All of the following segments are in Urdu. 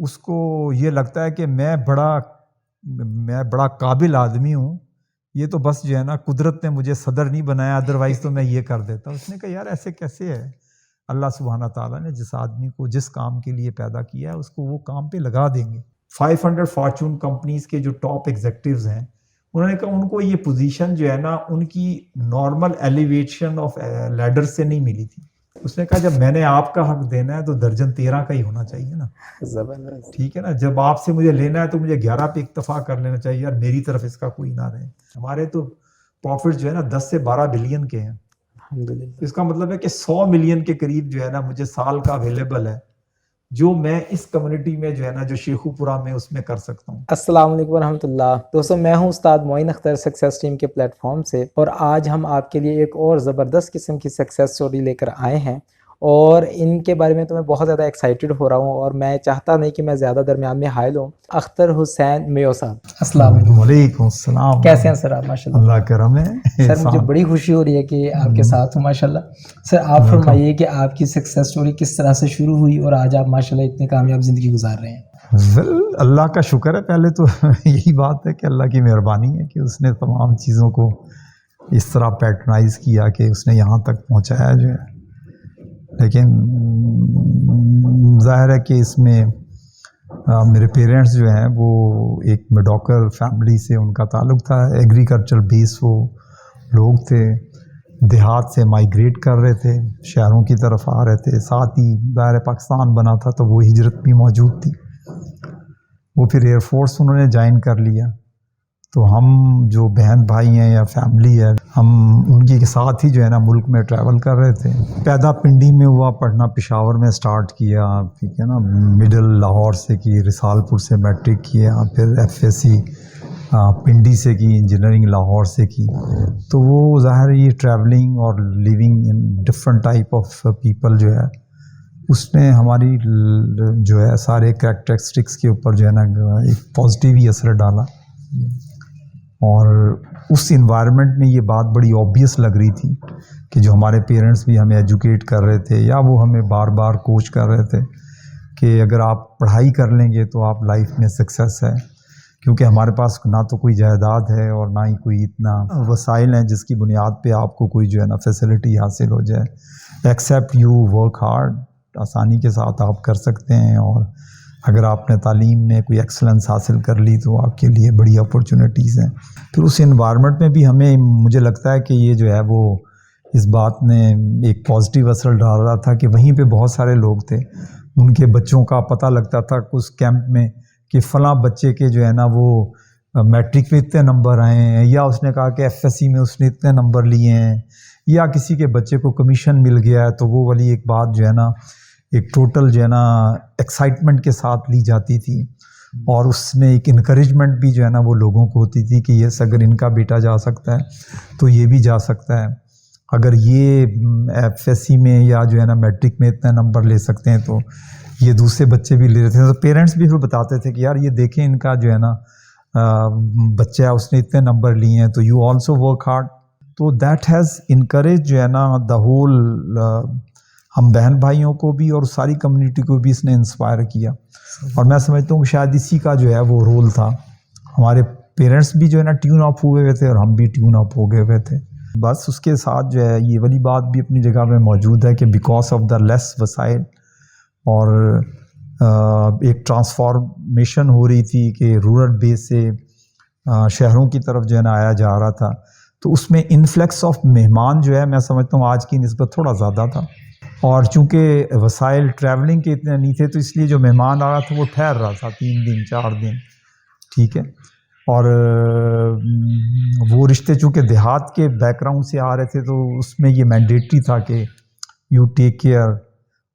اس کو یہ لگتا ہے کہ میں بڑا قابل آدمی ہوں، یہ تو بس جو ہے نا قدرت نے مجھے صدر نہیں بنایا، ادروائز تو میں یہ کر دیتا. اس نے کہا یار ایسے کیسے ہے، اللہ سبحانہ تعالیٰ نے جس آدمی کو جس کام کے لیے پیدا کیا ہے اس کو وہ کام پہ لگا دیں گے. 500 فارچون کمپنیز کے جو ٹاپ ایگزیکٹیوز ہیں، انہوں نے کہا ان کو یہ پوزیشن جو ہے نا ان کی نارمل ایلیویشن آف لیڈر سے نہیں ملی تھی. اس نے کہا جب میں نے آپ کا حق دینا ہے تو درجن 13 کا ہی ہونا چاہیے نا. زبردست. ٹھیک ہے نا، جب آپ سے مجھے لینا ہے تو مجھے 11 پہ اکتفا کر لینا چاہیے یار، میری طرف اس کا کوئی نہ رہے. ہمارے تو پروفٹ جو ہے نا 10 سے 12 بلین کے ہیں. الحمدللہ. اس کا مطلب ہے کہ 100 ملین کے قریب جو ہے نا مجھے سال کا اویلیبل ہے، جو میں اس کمیونٹی میں جو ہے نا جو شیخو پورہ میں اس میں کر سکتا ہوں. السلام علیکم ورحمۃ اللہ. دوستوں میں ہوں استاد معین اختر سکسیس ٹیم کے پلیٹ فارم سے، اور آج ہم آپ کے لیے ایک اور زبردست قسم کی سکسیس سٹوری لے کر آئے ہیں، اور ان کے بارے میں تو میں بہت زیادہ ایکسائٹڈ ہو رہا ہوں، اور میں چاہتا نہیں کہ میں زیادہ درمیان میں حائل ہوں. اختر حسین میو صاحب، السلام علیکم. وعلیکم السلام. کیسے ہیں سر آپ؟ ماشاء اللہ. اللہ کرم ہے سر مجھے بڑی خوشی ہو رہی ہے کہ آپ کے ساتھ ہوں ماشاء اللہ. سر آپ فرمائیے کہ آپ کی سکسیس سٹوری کس طرح سے شروع ہوئی اور آج آپ ماشاء اللہ اتنی کامیاب زندگی گزار رہے ہیں. اللہ کا شکر ہے. پہلے تو یہی بات ہے کہ اللہ کی مہربانی ہے کہ اس نے تمام چیزوں کو اس طرح پیٹرنائز کیا کہ اس نے یہاں تک پہنچایا جو ہے. لیکن ظاہر ہے کہ اس میں میرے پیرنٹس جو ہیں وہ ایک میڈوکر فیملی سے ان کا تعلق تھا. ایگریکلچر بیس وہ لوگ تھے، دیہات سے مائیگریٹ کر رہے تھے، شہروں کی طرف آ رہے تھے. ساتھ ہی دائرہ پاکستان بنا تھا تو وہ ہجرت بھی موجود تھی. وہ پھر ایئر فورس انہوں نے جوائن کر لیا. تو ہم جو بہن بھائی ہیں یا فیملی ہے، ہم ان کے ساتھ ہی جو ہے نا ملک میں ٹریول کر رہے تھے. پیدا پنڈی میں ہوا، پڑھنا پشاور میں سٹارٹ کیا، ٹھیک ہے نا. مڈل لاہور سے کی، رسال پور سے میٹرک کیا، پھر FSC پنڈی سے کی، انجینئرنگ لاہور سے کی. تو وہ ظاہر یہ ٹریولنگ اور living in different type of people جو ہے اس نے ہماری جو ہے سارے کریکٹرسٹکس کے اوپر جو ہے نا ایک پازیٹیو ہی اثر ڈالا. اور اس انوائرمنٹ میں یہ بات بڑی آبویس لگ رہی تھی کہ جو ہمارے پیرنٹس بھی ہمیں ایجوکیٹ کر رہے تھے یا وہ ہمیں بار بار کوچ کر رہے تھے کہ اگر آپ پڑھائی کر لیں گے تو آپ لائف میں سکسیس ہے. کیونکہ ہمارے پاس نہ تو کوئی جائیداد ہے اور نہ ہی کوئی اتنا وسائل ہیں جس کی بنیاد پہ آپ کو کوئی جو ہے نا فیسلٹی حاصل ہو جائے. ایکسیپٹ یو ورک ہارڈ، آسانی کے ساتھ آپ کر سکتے ہیں. اور اگر آپ نے تعلیم میں کوئی ایکسلنس حاصل کر لی تو آپ کے لیے بڑی اپرچونیٹیز ہیں. پھر اس انوائرمنٹ میں بھی ہمیں مجھے لگتا ہے کہ یہ جو ہے وہ اس بات نے ایک پازیٹیو اثر ڈال رہا تھا کہ وہیں پہ بہت سارے لوگ تھے، ان کے بچوں کا پتہ لگتا تھا اس کیمپ میں کہ فلاں بچے کے جو ہے نا وہ میٹرک میں اتنے نمبر آئے ہیں، یا اس نے کہا کہ FSC میں اس نے اتنے نمبر لیے ہیں، یا کسی کے بچے کو کمیشن مل گیا ہے. تو وہ والی ایک بات جو ہے نا ایک ٹوٹل جو ہے نا ایکسائٹمنٹ کے ساتھ لی جاتی تھی. اور اس میں ایک انکریجمنٹ بھی جو ہے نا وہ لوگوں کو ہوتی تھی کہ یس اگر ان کا بیٹا جا سکتا ہے تو یہ بھی جا سکتا ہے. اگر یہ FSC میں یا جو ہے نا میٹرک میں اتنے نمبر لے سکتے ہیں تو یہ دوسرے بچے بھی لے رہے تھے. تو پیرنٹس بھی پھر بتاتے تھے کہ یار یہ دیکھیں ان کا جو ہے نا بچہ ہے اس نے اتنے نمبر لیے ہیں تو یو آلسو ورک ہارڈ. تو دیٹ ہیز انکریج جو ہے نا دا ہول، ہم بہن بھائیوں کو بھی اور ساری کمیونٹی کو بھی اس نے انسپائر کیا. اور میں سمجھتا ہوں کہ شاید اسی کا جو ہے وہ رول تھا. ہمارے پیرنٹس بھی جو ہے نا ٹیون اپ ہوئے ہوئے تھے اور ہم بھی ٹیون اپ ہو گئے ہوئے تھے. بس اس کے ساتھ جو ہے یہ والی بات بھی اپنی جگہ میں موجود ہے کہ بیکاز آف دا لیس وسائل اور ایک ٹرانسفارمیشن ہو رہی تھی کہ رورل بیس سے شہروں کی طرف جو ہے نا آیا جا رہا تھا. تو اس میں انفلیکس آف مہمان جو ہے میں سمجھتا ہوں آج کی نسبت تھوڑا زیادہ تھا. اور چونکہ وسائل ٹریولنگ کے اتنے نہیں تھے تو اس لیے جو مہمان آ رہا تھا وہ ٹھہر رہا تھا 3 دن 4 دن، ٹھیک ہے. اور وہ رشتے چونکہ دیہات کے بیک گراؤنڈ سے آ رہے تھے تو اس میں یہ مینڈیٹری تھا کہ you take care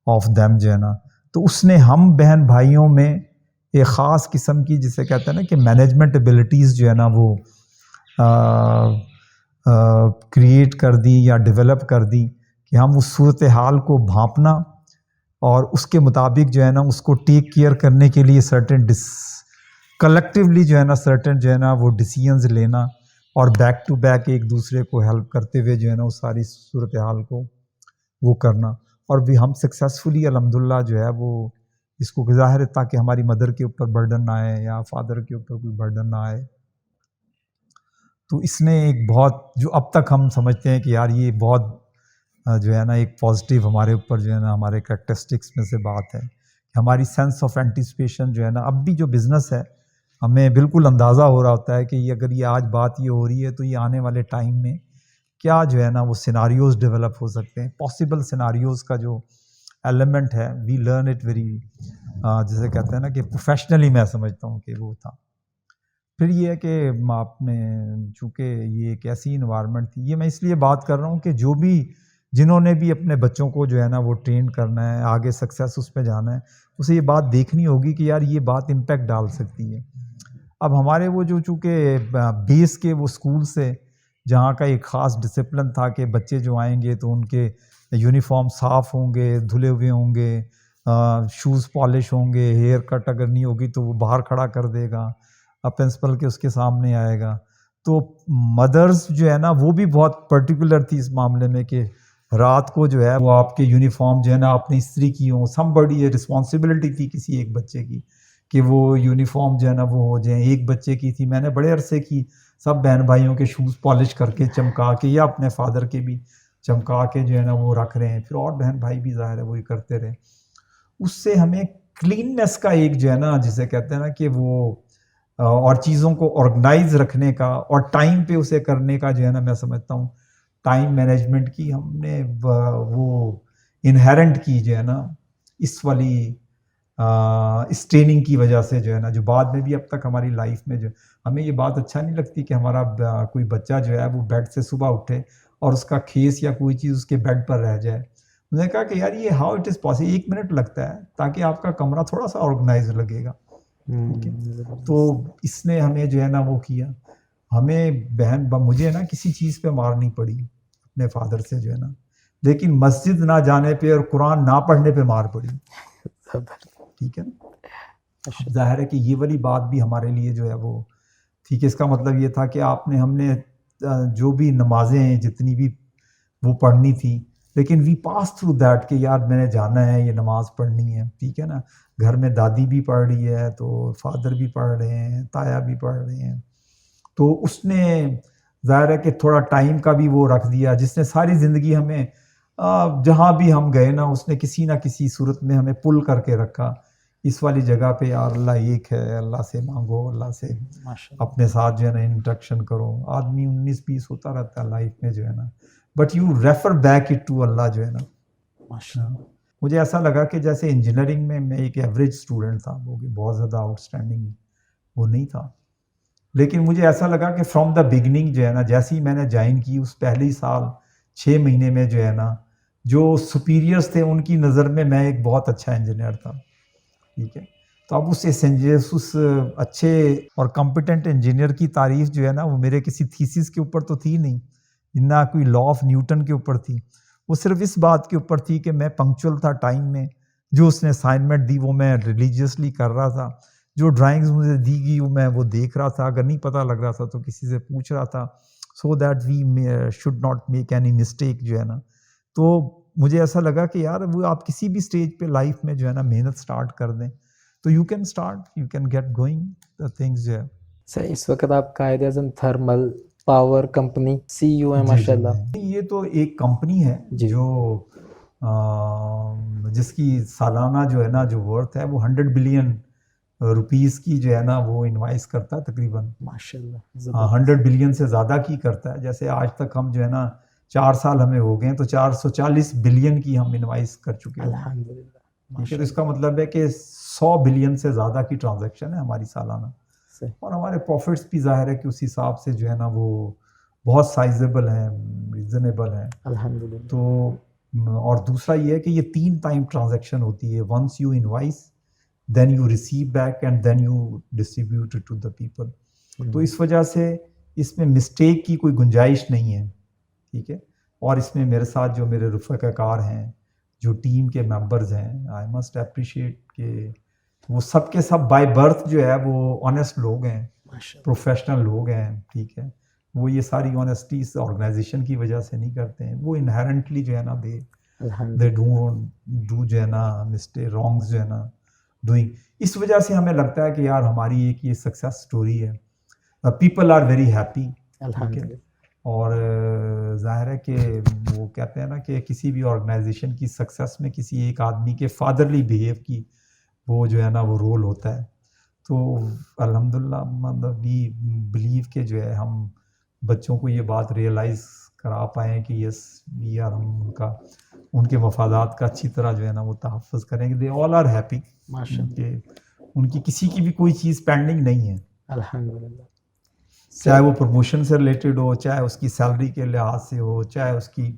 of them جو ہے نا. تو اس نے ہم بہن بھائیوں میں ایک خاص قسم کی جسے کہتے ہیں نا کہ مینجمنٹ ایبلٹیز جو ہے نا وہ کریٹ کر دی یا ڈیولپ کر دی کہ ہم اس صورتحال کو بھانپنا اور اس کے مطابق جو ہے نا اس کو ٹیک کیئر کرنے کے لیے سرٹن کلیکٹیولی جو ہے نا سرٹن جو ہے نا وہ ڈیسیژنز لینا اور بیک ٹو بیک ایک دوسرے کو ہیلپ کرتے ہوئے جو ہے نا اس ساری صورتحال کو وہ کرنا. اور بھی ہم سکسیزفلی الحمدللہ جو ہے وہ اس کو ظاہر ہے تاکہ ہماری مدر کے اوپر برڈن نہ آئے یا فادر کے اوپر کوئی برڈن نہ آئے. تو اس نے ایک بہت جو اب تک ہم سمجھتے ہیں کہ یار یہ بہت جو ہے نا ایک پازیٹیو ہمارے اوپر جو ہے نا ہمارے کریکٹرسٹکس میں سے بات ہے کہ ہماری سینس آف اینٹیسپیشن جو ہے نا اب بھی جو بزنس ہے ہمیں بالکل اندازہ ہو رہا ہوتا ہے کہ یہ اگر یہ آج بات یہ ہو رہی ہے تو یہ آنے والے ٹائم میں کیا جو ہے نا وہ سیناریوز ڈیولپ ہو سکتے ہیں. پاسبل سیناریوز کا جو ایلیمنٹ ہے وی لرن اٹ ویری جسے کہتے ہیں نا کہ پروفیشنلی میں سمجھتا ہوں کہ وہ تھا. پھر یہ ہے کہ آپ نے چونکہ یہ ایک ایسی انوائرمنٹ تھی, یہ میں اس لیے بات کر رہا ہوں کہ جو بھی جنہوں نے بھی اپنے بچوں کو جو ہے نا وہ ٹرین کرنا ہے آگے سکسیس اس پہ جانا ہے اسے یہ بات دیکھنی ہوگی کہ یار یہ بات امپیکٹ ڈال سکتی ہے. اب ہمارے وہ جو چونکہ بیس کے وہ اسکول سے جہاں کا ایک خاص ڈسپلن تھا کہ بچے جو آئیں گے تو ان کے یونیفارم صاف ہوں گے, دھلے ہوئے ہوں گے, شوز پالش ہوں گے, ہیئر کٹ اگر نہیں ہوگی تو وہ باہر کھڑا کر دے گا, پرنسپل کے اس کے سامنے آئے گا. تو مدرز جو ہے نا وہ بھی بہت پرٹیکولر تھی اس معاملے میں کہ رات کو جو ہے وہ آپ کے یونیفارم جو ہے نا آپ نے استری کی ہوں. سم بڑی یہ رسپانسبلٹی تھی کسی ایک بچے کی کہ وہ یونیفارم جو ہے نا وہ ہو جائیں. ایک بچے کی تھی, میں نے بڑے عرصے کی سب بہن بھائیوں کے شوز پالش کر کے چمکا کے یا اپنے فادر کے بھی چمکا کے جو ہے نا وہ رکھ رہے ہیں. پھر اور بہن بھائی بھی ظاہر ہے وہی کرتے رہے. اس سے ہمیں کلیننس کا ایک جو ہے نا جسے کہتے ہیں نا کہ وہ اور چیزوں کو آرگنائز رکھنے کا اور ٹائم پہ اسے کرنے کا جو ہے نا میں سمجھتا ہوں ٹائم مینجمنٹ کی ہم نے وہ انہیرنٹ کی جو ہے نا اس والی اس ٹریننگ کی وجہ سے جو ہے نا جو بعد میں بھی اب تک ہماری لائف میں جو ہمیں یہ بات اچھا نہیں لگتی کہ ہمارا کوئی بچہ جو ہے وہ بیڈ سے صبح اٹھے اور اس کا کھیس یا کوئی چیز اس کے بیڈ پر رہ جائے. میں نے کہا کہ یار یہ how it is possible, 1 minute لگتا ہے تاکہ آپ کا کمرہ تھوڑا سا آرگنائز لگے گا. تو اس نے ہمیں جو ہے نا وہ کیا, ہمیں مجھے نا کسی چیز پہ مار نہیں پڑی اپنے فادر سے جو ہے نا, لیکن مسجد نہ جانے پہ اور قرآن نہ پڑھنے پہ مار پڑی. ٹھیک ہے نا, ظاہر ہے کہ یہ والی بات بھی ہمارے لیے جو ہے وہ ٹھیک ہے. اس کا مطلب یہ تھا کہ ہم نے جو بھی نمازیں ہیں جتنی بھی وہ پڑھنی تھی, لیکن وی پاس تھرو دیٹ کہ یار میں نے جانا ہے یہ نماز پڑھنی ہے. ٹھیک ہے نا, گھر میں دادی بھی پڑھ رہی ہے تو فادر بھی پڑھ رہے ہیں, تایا بھی پڑھ رہے ہیں. تو اس نے ظاہر ہے کہ تھوڑا ٹائم کا بھی وہ رکھ دیا, جس نے ساری زندگی ہمیں جہاں بھی ہم گئے نا اس نے کسی نہ کسی صورت میں ہمیں پل کر کے رکھا اس والی جگہ پہ. یار اللہ ایک ہے, اللہ سے مانگو, اللہ سے اپنے ساتھ جو ہے نا انٹریکشن کرو. آدمی 19-20 ہوتا رہتا ہے لائف میں جو ہے نا, but you refer back it to اللہ جو ہے نا. مجھے ایسا لگا کہ جیسے انجینئرنگ میں ایک ایوریج اسٹوڈنٹ تھا, وہ کہ بہت زیادہ آؤٹ اسٹینڈنگ وہ نہیں تھا, لیکن مجھے ایسا لگا کہ فرام دا بگننگ جو ہے نا جیسے ہی میں نے جوائن کی اس پہلے ہی سال 6 مہینے میں جو ہے نا جو سپیریئرس تھے ان کی نظر میں ایک بہت اچھا انجینئر تھا. ٹھیک ہے, تو اب اس اچھے اور کمپیٹنٹ انجینئر کی تعریف جو ہے نا وہ میرے کسی تھیسس کے اوپر تو تھی نہیں, نہ کوئی لا آف نیوٹن کے اوپر تھی. وہ صرف اس بات کے اوپر تھی کہ میں پنکچول تھا ٹائم میں, جو اس نے اسائنمنٹ دی وہ میں ریلیجیسلی کر رہا تھا, جو ڈرائنگز مجھے دی گئی وہ دیکھ رہا تھا, اگر نہیں پتہ لگ رہا تھا تو کسی سے پوچھ رہا تھا, so that we should not make any mistake جو ہے نا. تو مجھے ایسا لگا کہ یار وہ آپ کسی بھی اسٹیج پہ لائف میں جو ہے نا محنت سٹارٹ کر دیں تو you can get going the things جو ہے. سر اس وقت آپ Quaid Azam thermal power company CEO ہیں ماشاء اللہ. یہ تو ایک کمپنی ہے جو جس کی سالانہ جو ہے نا جو ورتھ ہے وہ 100 بلین روپیز کی جو ہے نا وہ انوائس کرتا ہے تقریباً. ماشاء اللہ 100 بلین سے زیادہ کی کرتا ہے. جیسے آج تک ہم جو ہے نا 4 سال ہمیں ہو گئے ہیں تو 440 بلین کی ہم انوائس کر چکے ہیں. الحمدللہ. تو اس کا مطلب ہے کہ 100 بلین سے زیادہ کی ٹرانزیکشن ہے ہماری سالانہ, اور ہمارے پروفٹس بھی ظاہر ہے کہ اس حساب سے جو ہے نا وہ بہت سائزیبل ہیں, ریزنیبل ہیں الحمدللہ. تو اور دوسرا یہ ہے کہ یہ 3 ٹائم ٹرانزیکشن ہوتی ہے, once you invoice then you receive back and then you distribute to the people. تو اس وجہ سے اس میں مسٹیک کی کوئی گنجائش نہیں ہے. ٹھیک ہے, اور اس میں میرے ساتھ جو میرے رفقا کار ہیں, جو ٹیم کے ممبرز ہیں, آئی مسٹ اپریشیٹ کہ وہ سب کے سب بائی برتھ جو ہے وہ آنیسٹ لوگ ہیں, پروفیشنل لوگ ہیں. ٹھیک ہے, وہ یہ ساری آنیسٹی اس آرگنائزیشن کی وجہ سے نہیں کرتے ہیں, وہ انہیرنٹلی جو ہے نا دے ڈو جو ہے نا مسٹیک رانگس جو ہے نا doing. اس وجہ سے ہمیں لگتا ہے کہ یار ہماری ایک یہ سکسیس سٹوری ہے. People are very happy. ٹھیک ہے. اور ظاہر ہے کہ وہ کہتے ہیں نا کہ کسی بھی آرگنائزیشن کی سکسیس میں کسی ایک آدمی کے فادرلی بیہیو کی وہ جو ہے نا وہ رول ہوتا ہے. تو الحمدللہ مطلب وی بلیو کہ جو ہے ہم بچوں کو یہ بات ریئلائز کرا پائیں کہ یس وی آر ہم ان کے مفادات کا اچھی طرح جو ہے نا وہ تحفظ کریں گے. دے آل آر ہیپی کہ ان کی کسی کی بھی کوئی چیز پینڈنگ نہیں ہے. الحمدللہ. چاہے وہ پروموشن سے ریلیٹڈ ہو, چاہے اس کی سیلری کے لحاظ سے ہو, چاہے اس کی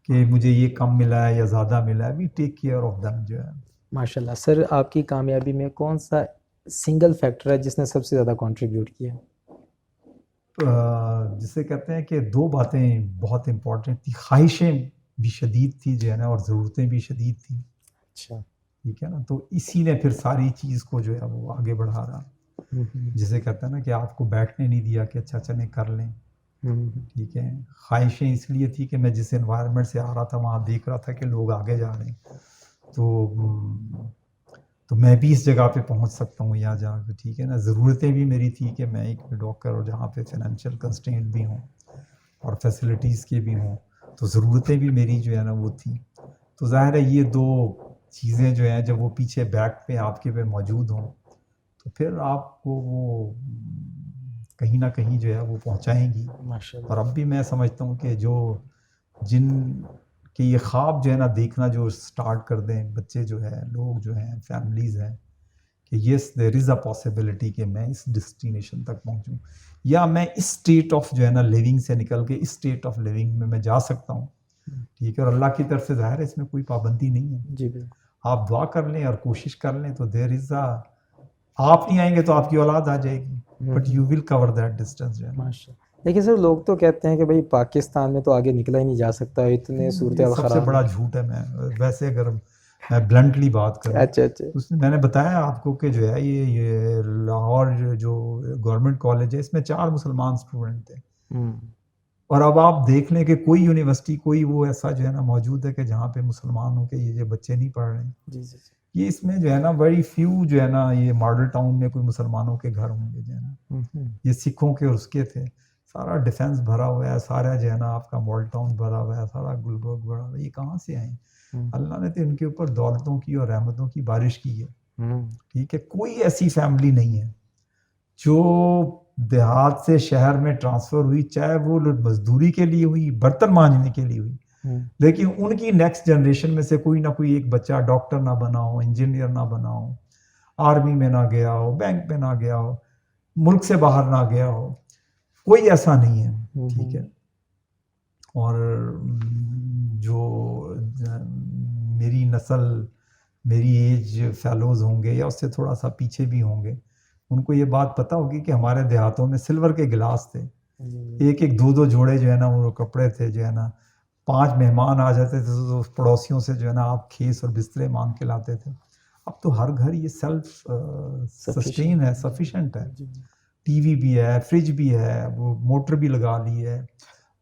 کہ مجھے یہ کم ملا ہے یا زیادہ ملا ہے. وی ٹیک کیئر آف دیم جو ہے. ماشاء اللہ. سر آپ کی کامیابی میں کون سا سنگل فیکٹر ہے جس نے سب سے زیادہ کنٹریبیوٹ کیا؟ جسے کہتے ہیں کہ دو باتیں بہت امپورٹنٹ تھی. خواہشیں بھی شدید تھی جو ہے نا اور ضرورتیں بھی شدید تھیں. اچھا. ٹھیک ہے نا. تو اسی نے پھر ساری چیز کو جو ہے وہ آگے بڑھا رہا. جسے کہتے ہیں نا کہ آپ کو بیٹھنے نہیں دیا کہ اچھا چلیں کر لیں. ٹھیک ہے. خواہشیں اس لیے تھی کہ میں جس انوائرمنٹ سے آ رہا تھا وہاں دیکھ رہا تھا کہ لوگ آگے جا رہے ہیں, تو میں بھی اس جگہ پہ پہنچ سکتا ہوں یہاں جا کے. ٹھیک ہے نا. ضرورتیں بھی میری تھی کہ میں ایک ڈاکٹر اور جہاں پہ فائنینشیل کنسٹرینٹ بھی ہوں اور فیسلٹیز کے بھی ہوں, تو ضرورتیں بھی میری جو ہے نا وہ تھیں. تو ظاہر ہے یہ دو چیزیں جو ہیں جب وہ پیچھے بیک پہ آپ کے پہ موجود ہوں تو پھر آپ کو وہ کہیں نہ کہیں جو ہے وہ پہنچائیں گی. اور اب بھی میں سمجھتا ہوں کہ جن کہ یہ خواب جو ہے نا دیکھنا جو سٹارٹ کر دیں بچے جو ہے, لوگ جو ہیں, فیملیز ہیں, کہ یس دیر از اے پاسبلٹی کہ میں اس ڈیسٹینیشن تک پہنچوں, یا میں اس اسٹیٹ آف جو ہے نا لیونگ سے نکل کے اس اسٹیٹ آف لیونگ میں جا سکتا ہوں. ٹھیک ہے. اور اللہ کی طرف سے ظاہر ہے اس میں کوئی پابندی نہیں ہے. جی بالکل. آپ دعا کر لیں اور کوشش کر لیں تو دیر از اے, آپ نہیں آئیں گے تو آپ کی اولاد آ جائے گی, but you will cover that distance جو ہے. ماشاء اللہ. لیکن سر لوگ تو کہتے ہیں کہ بھائی پاکستان میں تو آگے نکلا ہی نہیں جا سکتا, اتنے صورتحال خراب. سب سے بڑا جھوٹ ہے. میں ویسے اگر میں بلنٹلی بات کروں, اچھا میں نے بتایا آپ کو کہ جو ہے یہ لاہور جو گورنمنٹ کالج ہے اس میں 4 مسلمان اسٹوڈنٹ تھے, اور اب آپ دیکھ لیں کہ کوئی یونیورسٹی کوئی وہ ایسا جو ہے نا موجود ہے کہ جہاں پہ مسلمان ہوں کہ یہ بچے نہیں پڑھ رہے ہیں. جی. یہ اس میں جو ہے نا ویری فیو جو ہے نا یہ ماڈل ٹاؤن میں کوئی مسلمانوں کے گھر ہوں گے جو ہے نا, یہ سکھوں کے اور اس کے تھے. سارا ڈیفینس بھرا ہوا ہے, سارا جو ہے نا آپ کا ماڈل ٹاؤن بھرا ہوا ہے, سارا گلبرگ بھرا ہوا ہے. یہ کہاں سے آئے؟ اللہ نے تو ان کے اوپر دولتوں کی اور رحمتوں کی بارش کی ہے. ٹھیک ہے. کوئی ایسی فیملی نہیں ہے جو دیہات سے شہر میں ٹرانسفر ہوئی, چاہے وہ مزدوری کے لیے ہوئی, برتن مانجنے کے لیے ہوئی, لیکن ان کی نیکسٹ جنریشن میں سے کوئی نہ کوئی ایک بچہ ڈاکٹر نہ بنا ہو, انجینئر نہ بنا ہو, آرمی میں نہ گیا ہو, بینک میں نہ گیا ہو, ملک سے باہر نہ گیا ہو. کوئی ایسا نہیں ہے. ٹھیک ہے. اور جو میری نسل, میری ایج فیلوز ہوں گے یا اس سے تھوڑا سا پیچھے بھی ہوں گے, ان کو یہ بات پتہ ہوگی کہ ہمارے دیہاتوں میں سلور کے گلاس تھے, ایک 2 جوڑے جو ہے نا وہ کپڑے تھے جو ہے نا, 5 مہمان آ جاتے تھے تو پڑوسیوں سے جو ہے نا آپ کھیس اور بسترے مانگ کے لاتے تھے. اب تو ہر گھر یہ سیلف سسٹین ہے, سفیشینٹ ہے. ٹی وی بھی ہے, فریج بھی ہے, وہ موٹر بھی لگا لی ہے,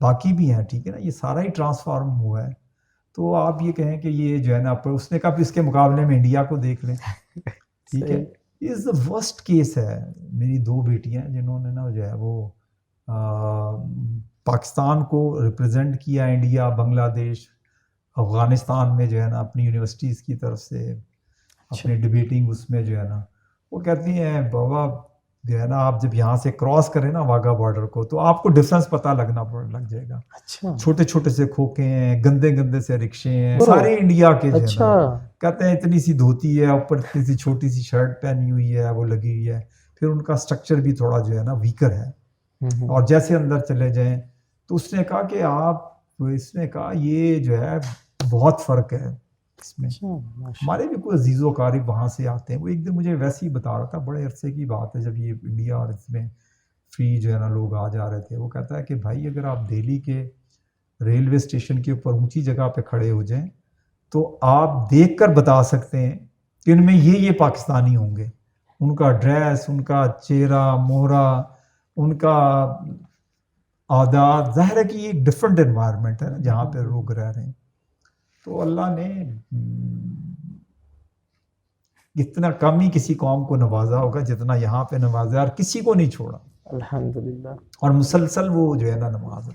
باقی بھی ہیں. ٹھیک ہے نا. یہ سارا ہی ٹرانسفارم ہوا ہے. تو آپ یہ کہیں کہ یہ جو ہے نا, اس نے کہا اس کے مقابلے میں انڈیا کو دیکھ لیں. ٹھیک ہے. از دا ورسٹ کیس ہے. میری 2 بیٹیاں جنہوں نے نا جو ہے وہ پاکستان کو ریپرزینٹ کیا, انڈیا, بنگلہ دیش, افغانستان میں جو ہے نا اپنی یونیورسٹیز کی طرف سے اپنے ڈبیٹنگ اس میں جو ہے نا وہ کہتی ہیں بابا جو ہے نا آپ جب یہاں سے کراس کریں نا واگا بارڈر کو تو آپ کو ڈفرینس پتہ لگ جائے گا. چھوٹے چھوٹے سے کھوکے ہیں, گندے گندے سے رکشے ہیں, سارے انڈیا کے جو ہے نا. کہتے ہیں اتنی سی دھوتی ہے, اوپر اتنی سی چھوٹی سی شرٹ پہنی ہوئی ہے, وہ لگی ہوئی ہے. پھر ان کا اسٹرکچر بھی تھوڑا جو ہے نا ویکر ہے. اور جیسے اندر چلے جائیں تو اس نے کہا کہ اس نے کہا یہ جو ہے بہت فرق ہے اس میں. ہمارے بھی کوئی عزیز و قارب وہاں سے آتے ہیں. وہ ایک دن مجھے ویسے ہی بتا رہا تھا, بڑے عرصے کی بات ہے جب یہ انڈیا اور اس میں فری جو ہے نا لوگ آ جا رہے تھے. وہ کہتا ہے کہ بھائی اگر آپ دہلی کے ریلوے اسٹیشن کے اوپر اونچی جگہ پہ کھڑے ہو جائیں تو آپ دیکھ کر بتا سکتے ہیں کہ ان میں یہ پاکستانی ہوں گے. ان کا ڈریس, ان کا چہرہ مہرہ, ان کا عادات, ظاہر ہے کہ یہ ایک ڈفرینٹ انوائرمنٹ ہے نا جہاں پہ لوگ رہ رہے ہیں. تو اللہ نے اتنا کم ہی کسی قوم کو نوازا ہوگا جتنا یہاں پہ نوازا، اور کسی کو نہیں چھوڑا، الحمدللہ، اور مسلسل وہ جو ہے نا نواز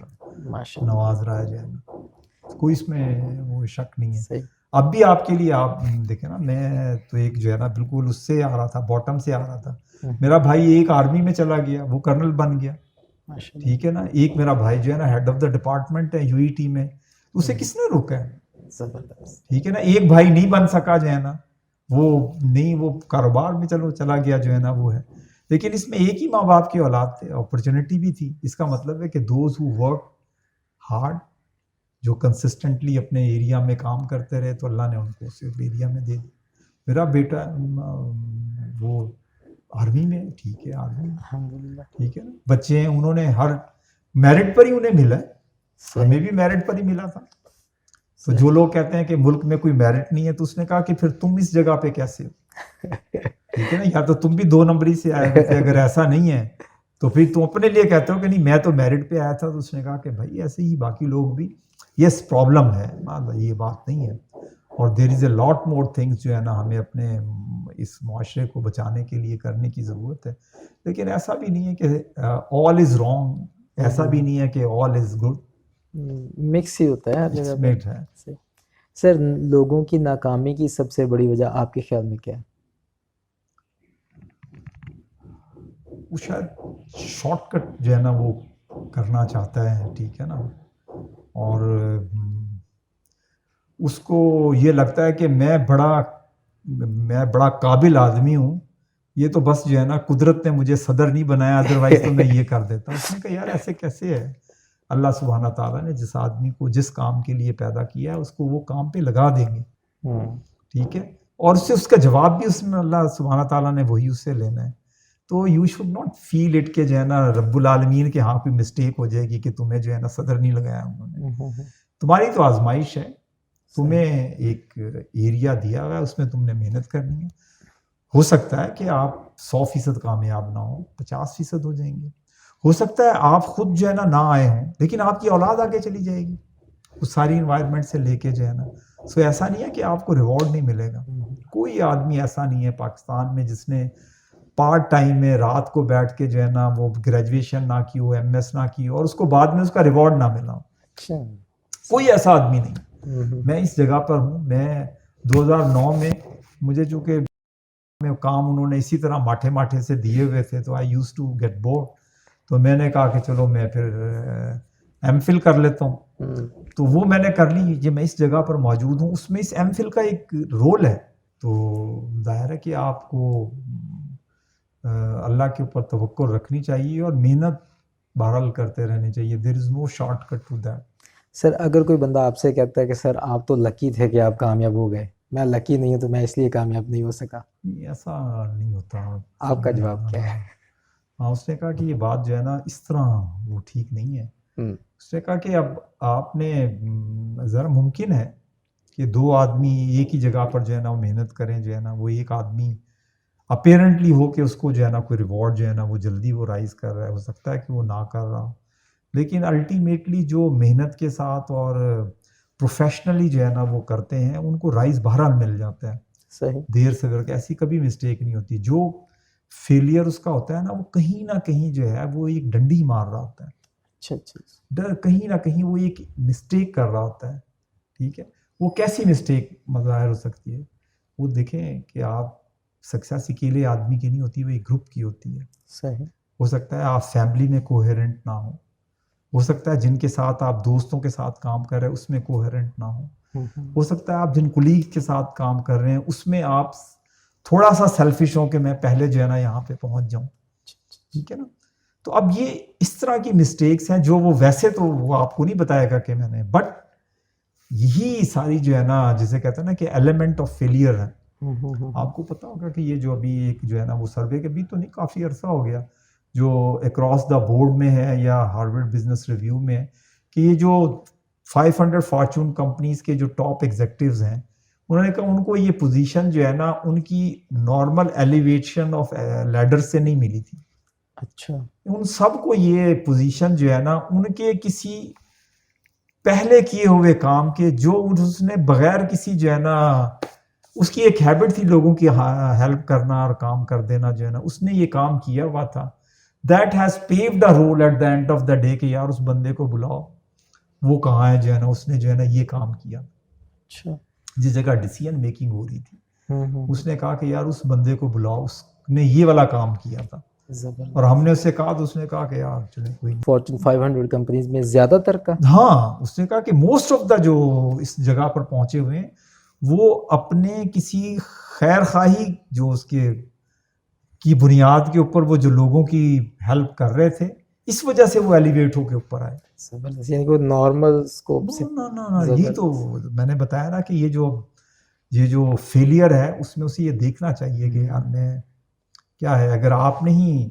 رہا ہے جو ہے نا، کوئی اس میں وہ شک نہیں ہے. صحیح. اب بھی آپ کے لیے آپ دیکھیں نا، میں تو ایک جو ہے نا بالکل اس سے آ رہا تھا، باٹم سے آ رہا تھا. میرا بھائی ایک آرمی میں چلا گیا، وہ کرنل بن گیا، ٹھیک ہے نا. ایک میرا بھائی جو ہے نا ہیڈ آف دا ڈپارٹمنٹ ہے UET میں، اسے کس نے روکا ہے؟ زبردست. ٹھیک ہے نا. ایک بھائی نہیں بن سکا جو ہے نا، وہ کاروبار میں چلا گیا جو ہے نا وہ ہے. لیکن اس میں ایک ہی ماں باپ کی اولاد تھے، اپرچونٹی بھی تھی. اس کا مطلب ہے کہ دوز ہو ورک ہارڈ، جو کنسسٹنٹلی اپنے ایریا میں کام کرتے رہے، تو اللہ نے ان کو صرف ایریا میں دے دی. میرا بیٹا وہ آرمی میں، ٹھیک ہے، آرمی میں، الحمدللہ. ٹھیک ہے نا. بچے ہیں، انہوں نے ہر میرٹ پر ہی انہیں ملا ہے، ہمیں بھی میرٹ پر ہی ملا تھا. تو جو لوگ کہتے ہیں کہ ملک میں کوئی میرٹ نہیں ہے، تو اس نے کہا کہ پھر تم اس جگہ پہ کیسے ہو؟ ٹھیک ہے نا. یا تو تم بھی 2 نمبری سے آئے ہوئے تھے، اگر ایسا نہیں ہے تو پھر تم اپنے لیے کہتے ہو کہ نہیں میں تو میرٹ پہ آیا تھا. تو اس نے کہا کہ بھائی ایسے ہی باقی لوگ بھی، یس پرابلم ہے، یہ بات نہیں ہے. اور دیر از اے لاٹ مور تھنگس جو ہے نا ہمیں اپنے اس معاشرے کو بچانے کے لیے کرنے کی ضرورت ہے. لیکن ایسا بھی نہیں ہے کہ آل از رانگ، ایسا بھی نہیں ہے کہ آل از گڈ، مکس ہی ہوتا ہے ہر جگہ پہ. میٹ ہے. سر، لوگوں کی ناکامی کی سب سے بڑی وجہ آپ کے خیال میں کیا ہے؟ وہ شاید شارٹ کٹ جو ہے نا وہ کرنا چاہتا ہے، ٹھیک ہے نا. اور اس کو یہ لگتا ہے کہ میں بڑا قابل آدمی ہوں، یہ تو بس جو ہے نا قدرت نے مجھے صدر نہیں بنایا، ادروائز تو میں یہ کر دیتا. اس نے کہا یار ایسے کیسے ہے؟ اللہ سبحانہ تعالیٰ نے جس آدمی کو جس کام کے لیے پیدا کیا ہے اس کو وہ کام پہ لگا دیں گے، ٹھیک ہے. اور اس کا جواب بھی اس میں اللہ سبحانہ تعالیٰ نے وہی اس سے لینا ہے. تو you should not feel it کہ جو ہے نا رب العالمین کے ہاں پہ مسٹیک ہو جائے گی کہ تمہیں جو ہے نا صدر نہیں لگایا انہوں نے. تمہاری تو آزمائش ہے، تمہیں ایک ایریا دیا ہوا ہے، اس میں تم نے محنت کرنی ہے. ہو سکتا ہے کہ آپ 100% کامیاب نہ ہو، 50% ہو جائیں گے. ہو سکتا ہے آپ خود جو ہے نا نہ آئے ہوں، لیکن آپ کی اولاد آگے چلی جائے گی اس ساری انوائرمنٹ سے لے کے جو ہے نا. سو ایسا نہیں ہے کہ آپ کو ریوارڈ نہیں ملے گا. کوئی آدمی ایسا نہیں ہے پاکستان میں جس نے پارٹ ٹائم میں رات کو بیٹھ کے جو ہے نا وہ گریجویشن نہ کی ہو، MS نہ کی ہو، اور اس کو بعد میں اس کا ریوارڈ نہ ملا ہو. کوئی ایسا آدمی نہیں. میں اس جگہ پر ہوں. میں 2009 میں مجھے چونکہ کام انہوں نے اسی طرح ماٹھے سے دیے ہوئے تھے، تو آئی یوز ٹو گیٹ بورڈ. تو میں نے کہا کہ چلو میں پھر MPhil کر لیتا ہوں. تو وہ میں نے کر لی. یہ میں اس جگہ پر موجود ہوں، اس میں اس MPhil کا ایک رول ہے. تو ظاہر ہے کہ آپ کو اللہ کے اوپر توکل رکھنی چاہیے اور محنت بہرحال کرتے رہنی چاہیے. دیر از نو شارٹ کٹ ٹو دیٹ. سر، اگر کوئی بندہ آپ سے کہتا ہے کہ سر آپ تو لکی تھے کہ آپ کامیاب ہو گئے، میں لکی نہیں ہوں تو میں اس لیے کامیاب نہیں ہو سکا، ایسا نہیں ہوتا. آپ کا جواب کیا ہے؟ ہاں، اس نے کہا کہ یہ بات جو ہے نا اس طرح وہ ٹھیک نہیں ہے. اس نے کہا کہ اب آپ نے ذرا ممکن ہے کہ 2 آدمی ایک ہی جگہ پر جو ہے نا وہ محنت کریں، جو ہے نا وہ ایک آدمی اپیرنٹلی ہو کہ اس کو جو ہے نا کوئی ریوارڈ جو ہے نا وہ جلدی وہ رائز کر رہا ہے، ہو سکتا ہے کہ وہ نہ کر رہا ہو. لیکن الٹیمیٹلی جو محنت کے ساتھ اور پروفیشنلی جو ہے نا وہ کرتے ہیں ان کو رائز بہرحال مل جاتا ہے. صحیح. دیر سے کر کے ایسی کبھی مسٹیک نہیں ہوتی. جو فیلئر اس کا ہوتا ہے نا وہ کہیں نہ کہیں جو ہے وہ ایک ڈنڈی مار رہا ہوتا ہے. اچھا. کہیں نہ کہیں وہ ایک مسٹیک کر رہا ہوتا ہے. ٹھیک ہے. وہ کیسی مسٹیک ظاہر ہو سکتی ہے؟ وہ دیکھیں کہ آپ سکسیس اکیلے آدمی کی نہیں ہوتی، وہ ایک گروپ کی ہوتی ہے. صحیح. ہو سکتا ہے آپ فیملی میں کوہیرنٹ نہ ہو سکتا ہے جن کے ساتھ آپ دوستوں کے ساتھ کام کر رہے ہیں اس میں کوہیرنٹ نہ ہو سکتا ہے آپ جن کولیگ کے ساتھ کام کر رہے ہیں اس میں آپ تھوڑا سا سیلفش ہو کہ میں پہلے جو ہے نا یہاں پہ پہنچ جاؤں. ٹھیک ہے نا. تو اب یہ اس طرح کی مسٹیکس ہیں جو وہ ویسے تو وہ آپ کو نہیں بتائے گا کہ میں نے، بٹ یہی ساری جو ہے نا جسے کہتے ہیں نا کہ ایلیمنٹ آف فیلئر ہے. آپ کو پتا ہوگا کہ یہ جو ابھی ایک جو ہے نا وہ سروے کے بھی تو نہیں کافی عرصہ ہو گیا جو اکراس دا بورڈ میں ہے یا ہارورڈ بزنس ریویو میں ہے کہ یہ جو 500 فارچون کمپنیز کے جو ٹاپ ایگزیکٹیوز ہیں انہوں نے کہا ان کو یہ پوزیشن جو ہے نا ان کی نارمل ایلیویشن آف لیڈر سے نہیں ملی تھی. اچھا. ان سب کو یہ پوزیشن جو ہے نا ان کے کسی پہلے کیے ہوئے کام کے جو اس نے بغیر کسی جو ہے نا اس کی ایک ہیبٹ تھی لوگوں کی ہیلپ کرنا اور کام کر دینا جو ہے نا, اس نے یہ کام کیا ہوا تھا. That has played a role at the end of the day کہ یار اس بندے کو بلاؤ, وہ کہاں ہے جو ہے نا, اس نے جو ہے نا یہ کام کیا. اچھا. جس جگہ ڈیسیژن میکنگ ہو رہی تھی اس نے کہا کہ یار اس بندے کو بلاؤ, اس نے یہ والا کام کیا تھا. اور ہم نے اس سے کہا تو اس نے کہا کہ یار چلیں کوئی نہیں. فارچون 500 کمپنیز میں زیادہ تر کا, ہاں, اس نے کہا کہ موسٹ آف دا جو اس جگہ پر پہنچے ہوئے ہیں وہ اپنے کسی خیر خواہی جو اس کے کی بنیاد کے اوپر وہ جو لوگوں کی ہیلپ کر رہے تھے, اس وجہ سے وہ ایلیویٹ ہو کے اوپر آئے. زبردست, یعنی کہ نارمل اسکوپ سے. یہ تو میں نے بتایا نا کہ یہ جو فیلئر ہے اس میں اسے یہ دیکھنا چاہیے کہ یار میں کیا ہے, اگر آپ نے ہی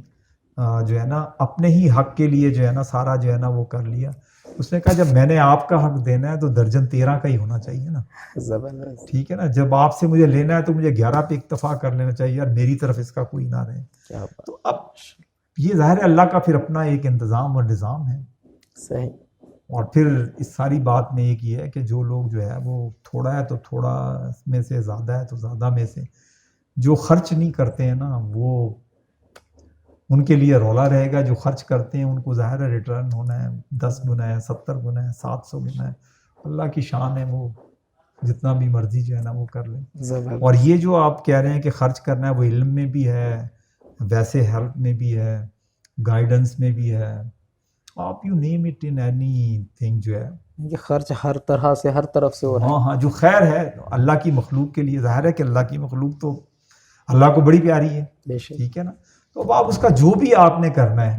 جو ہے نا اپنے ہی حق کے لیے جو ہے نا سارا جو ہے نا وہ کر لیا. اس نے کہا جب میں نے آپ کا حق دینا ہے تو درجن 13 کا ہی ہونا چاہیے نا. زبردست. ٹھیک ہے نا, جب آپ سے مجھے لینا ہے تو مجھے 11 پہ اکتفا کر لینا چاہیے یار, میری طرف اس کا کوئی نہ رہے. تو اب یہ ظاہر ہے اللہ کا پھر اپنا ایک انتظام اور نظام ہے. صحیح. اور پھر اس ساری بات میں ایک یہ ہے کہ جو لوگ جو ہے وہ تھوڑا ہے تو تھوڑا میں سے, زیادہ ہے تو زیادہ میں سے, جو خرچ نہیں کرتے ہیں نا وہ ان کے لیے رولا رہے گا. جو خرچ کرتے ہیں ان کو ظاہر ہے ریٹرن ہونا ہے, 10 گنا ہے, 70 گنا ہے, 700 گنا ہے. اللہ کی شان ہے, وہ جتنا بھی مرضی جو ہے نا وہ کر لیں. اور یہ جو آپ کہہ رہے ہیں کہ خرچ کرنا ہے, وہ علم میں بھی ہے, ویسے ہیلپ میں بھی ہے, گائیڈنس میں بھی ہے, آپ you name it in any thing جو ہے. یہ خرچ ہر طرح سے ہر طرف سے ہو رہا ہے. ہاں, جو خیر ہے اللہ کی مخلوق کے لیے, ظاہر ہے کہ اللہ کی مخلوق تو اللہ کو بڑی پیاری ہے. ٹھیک ہے نا, تو اب آپ اس کا جو بھی آپ نے کرنا ہے,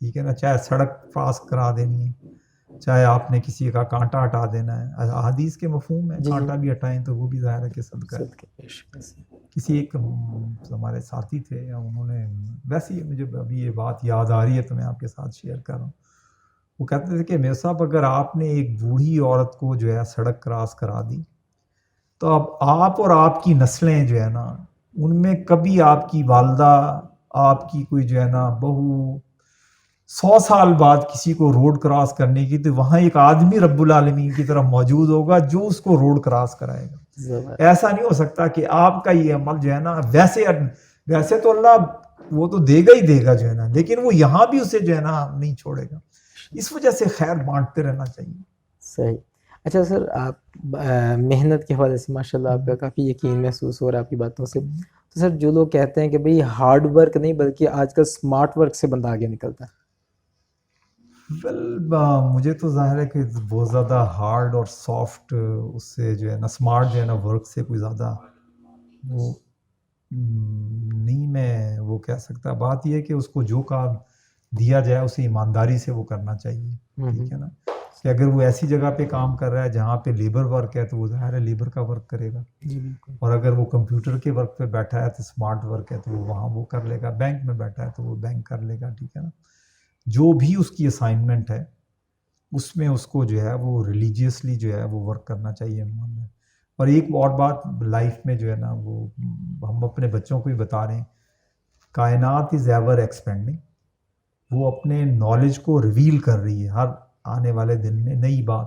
ٹھیک ہے نا, چاہے سڑک پاس کرا دینی ہے, چاہے آپ نے کسی کا کانٹا ہٹا دینا ہے, حدیث کے مفہوم ہے کانٹا بھی ہٹائیں تو وہ بھی ظاہر ہے کہ صدقہ ہے. کسی ایک ہمارے ساتھی تھے, انہوں نے, ویسے ہی مجھے ابھی یہ بات یاد آ رہی ہے تو میں آپ کے ساتھ شیئر کر رہا ہوں. وہ کہتے تھے کہ میرے صاحب اگر آپ نے ایک بوڑھی عورت کو جو ہے سڑک کراس کرا دی تو اب آپ اور آپ کی نسلیں جو ہے نا ان میں کبھی آپ کی والدہ, آپ کی کوئی جو ہے نا بہو 100 سال بعد کسی کو روڈ کراس کرنے کی, تو وہاں ایک آدمی رب العالمین کی طرف موجود ہوگا جو اس کو روڈ کراس کرائے گا. ایسا نہیں ہو سکتا کہ آپ کا یہ عمل جو ہے نا, ویسے تو اللہ وہ تو دے گا ہی دے گا جو ہے نا, لیکن وہ یہاں بھی اسے جو ہے نا نہیں چھوڑے گا. اس وجہ سے خیر بانٹتے رہنا چاہیے. صحیح. اچھا سر, آپ محنت کے حوالے سے ماشاء اللہ آپ کا کافی یقین محسوس ہو رہا ہے آپ کی باتوں سے. تو سر جو لوگ کہتے ہیں کہ بھئی ہارڈ ورک نہیں بلکہ آج کل اسمارٹ ورک سے بندہ آگے نکلتا ہے, مجھے تو ظاہر ہے کہ بہت زیادہ ہارڈ اور سافٹ اس سے جو ہے نا اسمارٹ جو ہے نا ورک سے کوئی زیادہ وہ نہیں میں وہ کہہ سکتا. بات یہ ہے کہ اس کو جو کام دیا جائے اسے ایمانداری سے وہ کرنا چاہیے. ٹھیک ہے نا, کہ اگر وہ ایسی جگہ پہ کام کر رہا ہے جہاں پہ لیبر ورک ہے تو وہ ظاہر ہے لیبر کا ورک کرے گا. اور اگر وہ کمپیوٹر کے ورک پہ بیٹھا ہے تو اسمارٹ ورک ہے تو وہ وہاں وہ کر لے گا. بینک میں بیٹھا ہے تو وہ بینک کر لے گا. ٹھیک ہے نا, جو بھی اس کی اسائنمنٹ ہے اس میں اس کو جو ہے وہ ریلیجیسلی جو ہے وہ ورک کرنا چاہیے. اور ایک اور بات لائف میں جو ہے نا وہ ہم اپنے بچوں کو ہی بتا رہے ہیں, کائنات از ایور ایکسپینڈنگ. وہ اپنے نالج کو ریویل کر رہی ہے, ہر آنے والے دن میں نئی بات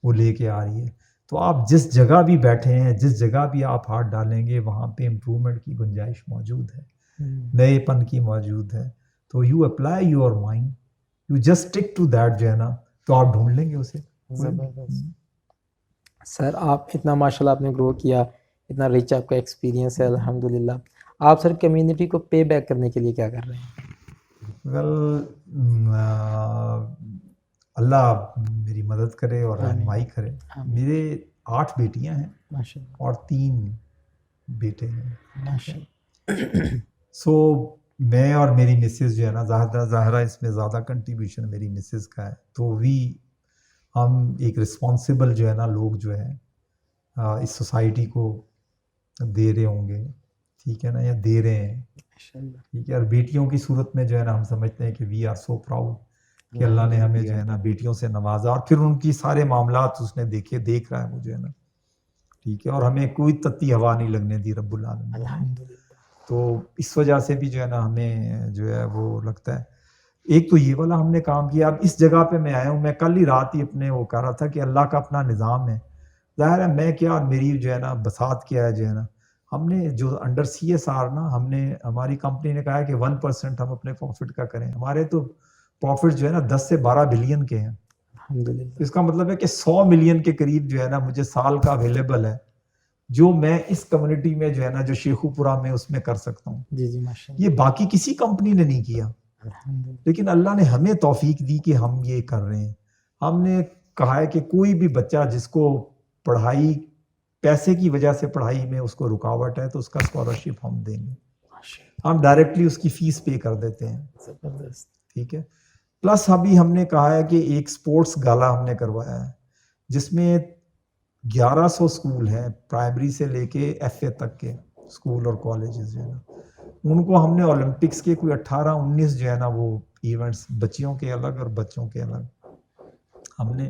وہ لے کے آ رہی ہے. تو آپ جس جگہ بھی بیٹھے ہیں, جس جگہ بھی آپ ہاتھ ڈالیں گے وہاں پہ امپرومنٹ کی گنجائش موجود ہے, نئے پن کی موجود ہے. تو you apply your mind, you just stick to that جو ہے نا, تو آپ ڈھونڈ لیں گے اسے. سر آپ اتنا ماشاء اللہ آپ نے گرو کیا, اتنا ریچ آپ کا ایکسپیرینس ہے الحمدللہ. آپ سر کمیونٹی کو پے بیک کرنے کے لیے کیا کر رہے ہیں؟ اللہ میری مدد کرے اور رہنمائی کرے. میرے 8 بیٹیاں ہیں اور 3 بیٹے ہیں. سو میں اور میری مسز جو ہے نا ظاہرہ اس میں زیادہ کنٹریبیوشن میری مسز کا ہے. تو ہم ایک رسپانسبل جو ہے نا لوگ جو ہے اس سوسائٹی کو دے رہے ہوں گے. ٹھیک ہے نا, یا دے رہے ہیں. ٹھیک ہے, اور بیٹیوں کی صورت میں جو ہے نا ہم سمجھتے ہیں کہ وی آر سو پراؤڈ کہ اللہ نے ہمیں جو ہے نا بیٹیوں سے نوازا, اور پھر ان کی سارے معاملات اس نے دیکھ رہا ہے مجھے نا. ٹھیک ہے, اور ہمیں کوئی تتی ہوا نہیں لگنے دی رب العالمین. تو اس وجہ سے بھی جو ہے نا ہمیں جو ہے وہ لگتا ہے. ایک تو یہ والا ہم نے کام کیا. اب اس جگہ پہ میں آیا ہوں, میں کل ہی رات ہی اپنے وہ کہہ رہا تھا کہ اللہ کا اپنا نظام ہے. ظاہر ہے میں کیا اور میری جو ہے نا بساط کیا ہے جو ہے نا، ہم نے جو انڈر CSR نا ہماری کمپنی نے کہا ہے کہ 1% ہم اپنے پروفٹ کا کریں. ہمارے تو پروفٹ جو ہے نا 10 سے 12 بلین کے ہیں. الحمدللہ. اس کا مطلب ہے کہ 100 ملین کے قریب جو ہے نا مجھے سال کا اویلیبل ہے، جو میں اس کمیونٹی میں جو ہے نا جو شیخو پورہ میں اس میں کر سکتا ہوں. جی جی ماشاء اللہ. یہ باقی کسی کمپنی نے نہیں کیا، الحمدللہ. لیکن اللہ نے ہمیں توفیق دی کہ ہم یہ کر رہے ہیں. ہم نے کہا ہے کہ کوئی بھی بچہ جس کو پڑھائی پیسے کی وجہ سے پڑھائی میں اس کو رکاوٹ ہے تو اس کا اسکالرشپ ہم دیں گے. ماشاء اللہ. ہم ڈائریکٹلی اس کی فیس پے کر دیتے ہیں. زبردست. ٹھیک ہے. پلس ابھی ہم نے کہا ہے کہ ایک سپورٹس گالا ہم نے کروایا ہے جس میں 1100 اسکول ہیں پرائمری سے لے کے FA تک کے اسکول اور کالجز جو ہے نا، ان کو ہم نے اولمپکس کے کوئی 18-19 جو ہے نا وہ ایونٹس بچیوں کے الگ اور بچوں کے الگ، ہم نے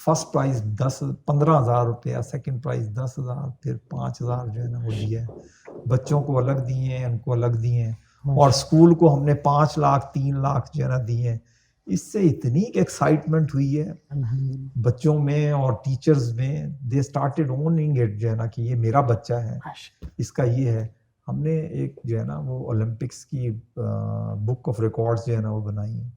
فرسٹ پرائز 15,000 روپیہ، سیکنڈ پرائز 10,000، پھر 5,000 جو ہے نا وہ دیا ہے. بچوں کو الگ دیے ہیں، ان کو الگ دیے ہیں، اور اسکول کو ہم نے 5 لاکھ 3 لاکھ جو ہے نا دیے ہیں. اس سے اتنی ایکسائٹمنٹ ہوئی ہے الحمدللہ. بچوں میں اور ٹیچرز میں، دے اسٹارٹیڈ اوننگ اٹ جو ہے نا کہ یہ میرا بچہ ہے، اس کا یہ ہے. ہم نے ایک جو ہے نا وہ اولمپکس کی بک آف ریکارڈز جو ہے نا وہ بنائی ہیں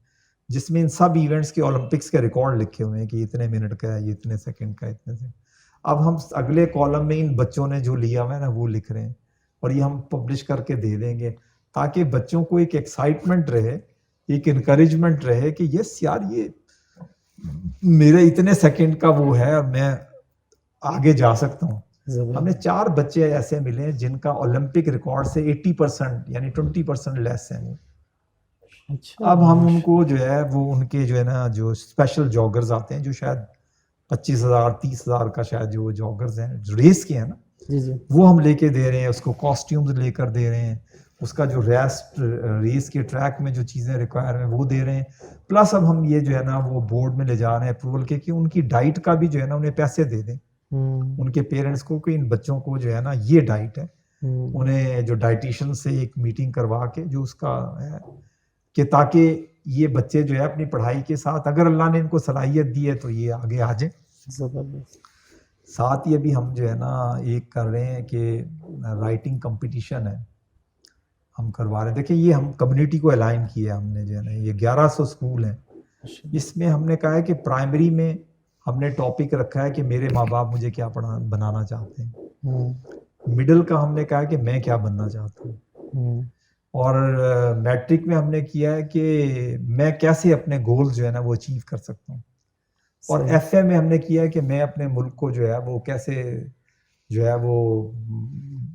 جس میں ان سب ایونٹس کے اولمپکس کے ریکارڈ لکھے ہوئے ہیں کہ اتنے منٹ کا ہے، یہ اتنے سیکنڈ کا، اتنے سے. اب ہم اگلے کالم میں ان بچوں نے جو لیا ہوا ہے نا وہ لکھ رہے ہیں، اور یہ ہم پبلش کر کے دے دیں گے تاکہ بچوں کو ایک ایکسائٹمنٹ رہے، ایک انکریجمنٹ رہے کہ یس یار یہ میرے اتنے سیکنڈ کا وہ ہے اور میں آگے جا سکتا ہوں. ہم نے 4 بچے ایسے ملے جن کا اولمپک ریکارڈ سے 80% یعنی 20% لیس ہیں. اب ہم ان کو جو ہے وہ ان کے جو ہے نا جو اسپیشل جاگرز آتے ہیں جو شاید 25,000 30,000 کا شاید جو جاگرز ہیں جو ریس کے ہیں نا، جی جی وہ ہم لے کے دے رہے ہیں، اس کو کاسٹیومز لے کر دے رہے ہیں، اس کا جو ریس کے ٹریک میں جو چیزیں ریکوائر ہیں وہ دے رہے ہیں. پلس اب ہم یہ جو ہے نا وہ بورڈ میں لے جا رہے ہیں اپروول کے کہ ان کی ڈائٹ کا بھی جو ہے نا انہیں پیسے دے دیں ان کے پیرنٹس کو کہ ان بچوں کو جو ہے نا یہ ڈائٹ ہے. انہیں جو ڈائٹیشن سے ایک میٹنگ کروا کے جو اس کا ہے کہ تاکہ یہ بچے جو ہے اپنی پڑھائی کے ساتھ اگر اللہ نے ان کو صلاحیت دی ہے تو یہ آگے آ جائیں. ساتھ ہی ابھی ہم جو ہے نا ایک کر رہے ہیں کہ رائٹنگ کمپٹیشن ہے ہم کروا رہے ہیں. دیکھیں یہ ہم کمیونٹی کو الائن کیا ہم نے جو ہے نا، یہ 1100 اسکول ہیں، اس میں ہم نے کہا ہے کہ پرائمری میں ہم نے ٹاپک رکھا ہے کہ میرے ماں باپ مجھے کیا بنانا چاہتے ہیں. مڈل کا ہم نے کہا ہے کہ میں کیا بننا چاہتا ہوں، اور میٹرک میں ہم نے کیا ہے کہ میں کیسے اپنے گولز جو ہے نا وہ اچیو کر سکتا ہوں، اور FA میں ہم نے کیا ہے کہ میں اپنے ملک کو جو ہے وہ کیسے جو ہے وہ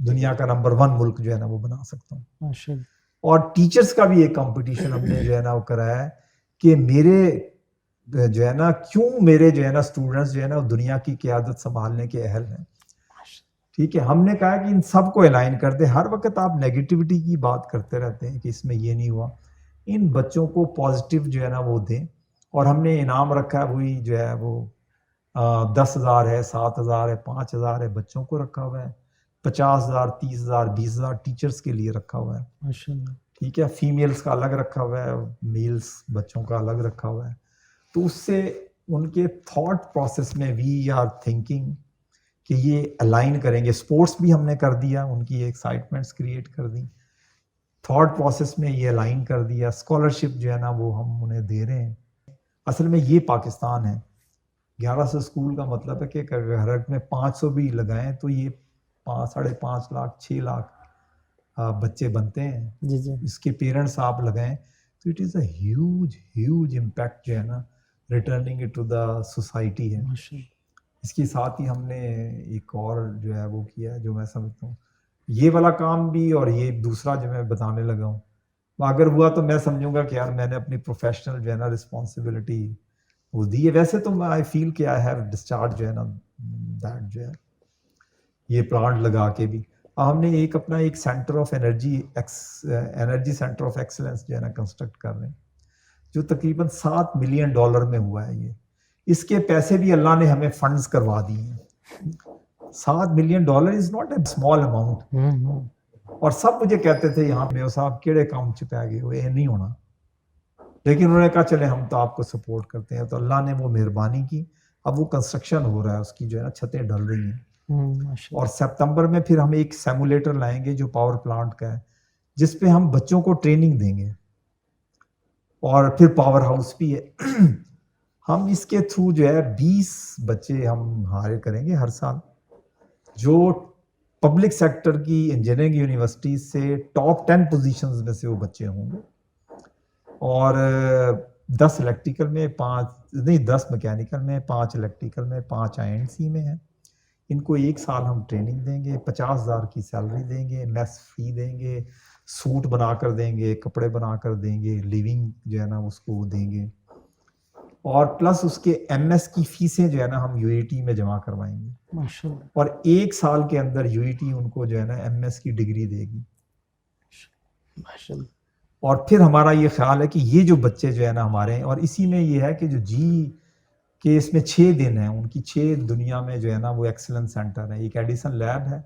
دنیا کا نمبر 1 ملک جو ہے نا وہ بنا سکتا ہوں. اور ٹیچرز کا بھی ایک کمپٹیشن ہم نے جو ہے نا وہ کرایا ہے کہ میرے جو ہے نا کیوں میرے جو ہے نا اسٹوڈنٹس جو ہے نا دنیا کی قیادت سنبھالنے کے اہل ہیں. ٹھیک ہے. ہم نے کہا کہ ان سب کو الائن کر دیں. ہر وقت آپ نیگیٹیوٹی کی بات کرتے رہتے ہیں کہ اس میں یہ نہیں ہوا، ان بچوں کو پازیٹیو جو ہے نا وہ دیں. اور ہم نے انعام رکھا ہے وہی جو ہے وہ 10,000 ہے، 7,000 ہے، 5,000 ہے، بچوں کو رکھا ہوا ہے. 50,000 30,000 20,000 ٹیچرز کے لیے رکھا ہوا ہے. ٹھیک ہے. فیمیلز کا الگ رکھا ہوا ہے، میلز بچوں کا الگ رکھا ہوا ہے. تو اس سے ان کے تھاٹ پروسیس میں وی آر تھنکنگ کہ یہ الائن کریں گے. سپورٹس بھی ہم نے کر دیا، ان کی ایکسائٹمنٹس کریٹ کر دی، تھاٹ پروسیس میں یہ الائن کر دیا. اسکالرشپ جو ہے نا وہ ہم انہیں دے رہے ہیں. اصل میں یہ پاکستان ہے. 1100 اسکول کا مطلب ہے کہ ہر ایک میں 500 بھی لگائیں تو یہ 5.5 لاکھ 6 لاکھ بچے بنتے ہیں. اس کے پیرنٹس آپ لگائیں تو it is a huge impact جو ہے نا ریٹرننگ ٹو دا سوسائٹی ہے. اس کے ساتھ ہی ہم نے ایک اور جو ہے وہ کیا ہے جو میں سمجھتا ہوں یہ والا کام بھی اور یہ دوسرا جو میں بتانے لگا ہوں اگر ہوا تو میں سمجھوں گا کہ یار میں نے اپنی پروفیشنل جو ہے نا رسپانسبلٹی وہ دی ہے. ویسے تو آئی فیل کہ آئی ہیو ڈسچارج جو ہے نا دیٹ جو ہے یہ پلانٹ لگا کے بھی. ہم نے ایک اپنا ایک centre of energy centre of excellence جو ہے نا کنسٹرکٹ کر رہے ہیں جو تقریباً $7 ملین میں ہوا ہے. یہ اس کے پیسے بھی اللہ نے ہمیں فنڈز کروا دیے ہیں. $7 million is not a small amount. اور سب مجھے کہتے تھے یہاں پہ صاحب کیڑے کام چھپا گئے وہ یہ نہیں ہونا، لیکن انہوں نے کہا چلے ہم تو آپ کو سپورٹ کرتے ہیں. تو اللہ نے وہ مہربانی کی اب وہ کنسٹرکشن ہو رہا ہے، اس کی جو ہے نا چھتیں ڈل رہی ہیں. ماشاء اور سپتمبر میں پھر ہم ایک سیمولیٹر لائیں گے جو پاور پلانٹ کا ہے، جس پہ ہم بچوں کو ٹریننگ دیں گے. اور پھر پاور ہاؤس بھی ہے. ہم اس کے تھرو جو ہے 20 بچے ہم ہائر کریں گے ہر سال، جو پبلک سیکٹر کی انجینئرنگ یونیورسٹیز سے ٹاپ 10 پوزیشنز میں سے وہ بچے ہوں گے. اور 10 الیکٹریکل میں 10 میکینیکل میں، 5 الیکٹریکل میں، 5 INC میں ہیں. ان کو 1 سال ہم ٹریننگ دیں گے، 50,000 کی سیلری دیں گے، میس فری دیں گے، سوٹ بنا کر دیں گے، کپڑے بنا کر دیں گے، لیونگ جو ہے نا اس کو دیں گے. اور پلس اس کے MS کی فیسیں جو ہے نا ہم UAT میں جمع کروائیں گے. ماشاء اللہ. اور 1 سال کے اندر UAT ان کو جو ہے نا MS کی ڈگری دے گی. ماشاء اللہ. اور پھر ہمارا یہ خیال ہے کہ یہ جو بچے جو ہے نا ہمارے ہیں، اور اسی میں یہ ہے کہ جو کہ اس میں 6 دن ہیں، ان کی 6 دنیا میں جو ہے نا وہ ایکسلنس سینٹر ہے. ایک ایڈیسن لیب ہے،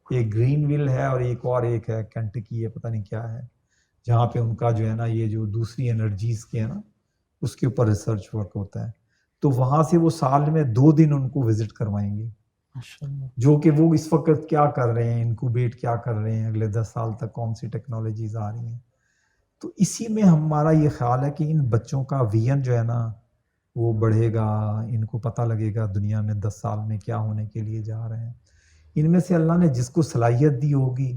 ایک گرین ویل ہے، اور ایک ہے کینٹکی ہے، پتہ نہیں کیا ہے، جہاں پہ ان کا جو ہے نا یہ جو دوسری انرجیز کے ہیں نا اس کے اوپر ریسرچ ورک ہوتا ہے. تو وہاں سے وہ سال میں 2 دن ان کو وزٹ کروائیں گے، جو کہ وہ اس وقت کیا کر رہے ہیں، انکوبیٹ کیا کر رہے ہیں، اگلے 10 سال تک کون سی ٹیکنالوجیز آ رہی ہیں. تو اسی میں ہمارا یہ خیال ہے کہ ان بچوں کا ویژن جو ہے نا وہ بڑھے گا، ان کو پتہ لگے گا دنیا میں 10 سال میں کیا ہونے کے لیے جا رہے ہیں. ان میں سے اللہ نے جس کو صلاحیت دی ہوگی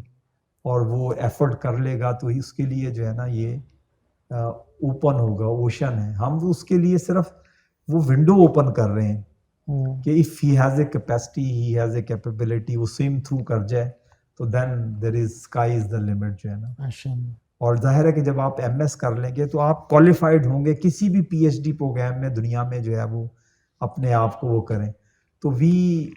اور وہ ایفرٹ کر لے گا تو اس کے لیے جو ہے نا یہ اوپن ہوگا، اوشن ہے. ہم اس کے لیے صرف وہ ونڈو اوپن کر رہے ہیں کہ if he has a capacity, he has a capability, وہ سوئم تھرو کر جائے تو دین دیر از اسکائی از دا لمٹ جو ہے نا. اور ظاہر ہے کہ جب آپ MS کر لیں گے تو آپ کوالیفائڈ ہوں گے کسی بھی PhD پروگرام میں دنیا میں جو ہے وہ اپنے آپ کو وہ کریں. تو وی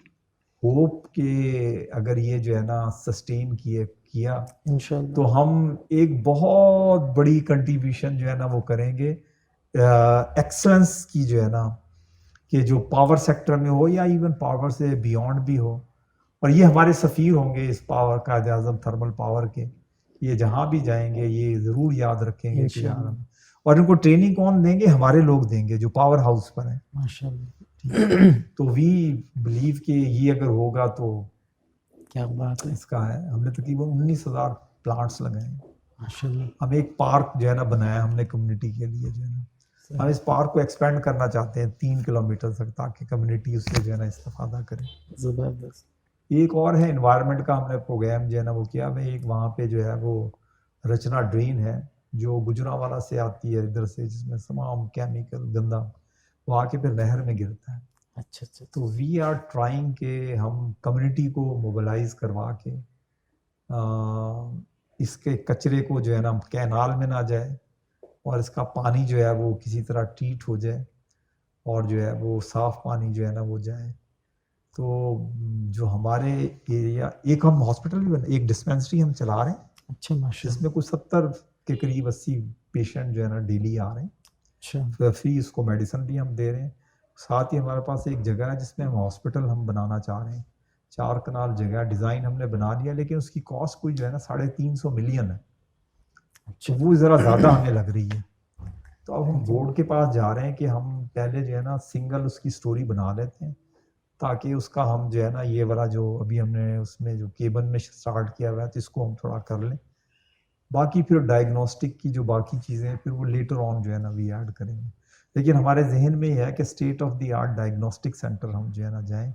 ہوپ کہ اگر یہ جو ہے نا سسٹین کیا انشاءاللہ تو ہم ایک بہت بڑی کنٹریبیوشن جو ہے نا وہ کریں گے ایکسلنس کی جو ہے نا، کہ جو پاور سیکٹر میں ہو یا ایون پاور سے بیونڈ بھی ہو. اور یہ ہمارے سفیر ہوں گے اس پاور قائد اعظم تھرمل پاور کے، یہ جہاں بھی جائیں گے یہ ضرور یاد رکھیں گے کہ یار. اور ان کو ٹریننگ کون دیں گے؟ ہمارے لوگ دیں گے جو پاور ہاؤس پر ہیں. ماشاءاللہ. تو وی بلیو کہ یہ اگر ہوگا تو کیا بات ہے. اس کا ہے. ہم نے تقریباً 19,000 پلانٹس لگائے ہیں. ماشاءاللہ. ہم ایک پارک جو ہے نا بنایا ہم نے کمیونٹی کے لیے جو ہے نا. ہم اس پارک کو ایکسپینڈ کرنا چاہتے ہیں 3 کلومیٹر تک، تاکہ کمیونٹی اس سے جو ہے نا استفادہ کرے. زبردست. ایک اور ہے انوائرمنٹ کا، ہم نے پروگرام جو ہے نا وہ کیا ہے. ایک وہاں پہ جو ہے وہ رچنا ڈرین ہے جو گجرانوالا سے آتی ہے ادھر سے، جس میں تمام کیمیکل گندا وہ آ کے پھر نہر میں گرتا ہے. اچھا. تو وی آر ٹرائنگ کہ ہم کمیونٹی کو موبلائز کروا کے اس کے کچرے کو جو ہے نا کینال میں نہ جائے، اور اس کا پانی جو ہے وہ کسی طرح ٹریٹ ہو جائے، اور جو ہے وہ صاف پانی جو ہے نا وہ جائے. تو جو ہمارے ایریا، ایک ہم ہاسپٹل بھی ایک ڈسپینسری ہم چلا رہے ہیں. اچھا ماشاء جس میں کچھ 70 کے قریب 80 پیشنٹ جو ہے نا ڈیلی آ رہے ہیں. اچھا. فری اس کو میڈیسن بھی ہم دے رہے ہیں. ساتھ ہی ہمارے پاس ایک جگہ ہے جس میں ہم ہاسپٹل ہم بنانا چاہ رہے ہیں. 4 کنال جگہ ڈیزائن ہم نے بنا لیا، لیکن اس کی کاسٹ کوئی جو ہے نا 350 ملین ہے. تو وہ ذرا زیادہ ہمیں لگ رہی ہے. تو اب ہم بورڈ کے پاس جا رہے ہیں کہ ہم پہلے جو ہے نا سنگل اس کی سٹوری بنا لیتے ہیں، تاکہ اس کا ہم جو ہے نا یہ والا جو ابھی ہم نے اس میں جو کیبن میں سٹارٹ کیا ہوا ہے تو اس کو ہم تھوڑا کر لیں. باقی پھر ڈائگنوسٹک کی جو باقی چیزیں ہیں پھر وہ لیٹر آن جو ہے نا وی ایڈ کریں گے. لیکن ہمارے ذہن میں یہ ہے کہ state of the art diagnostic centre ہم جو ہے نا جائیں،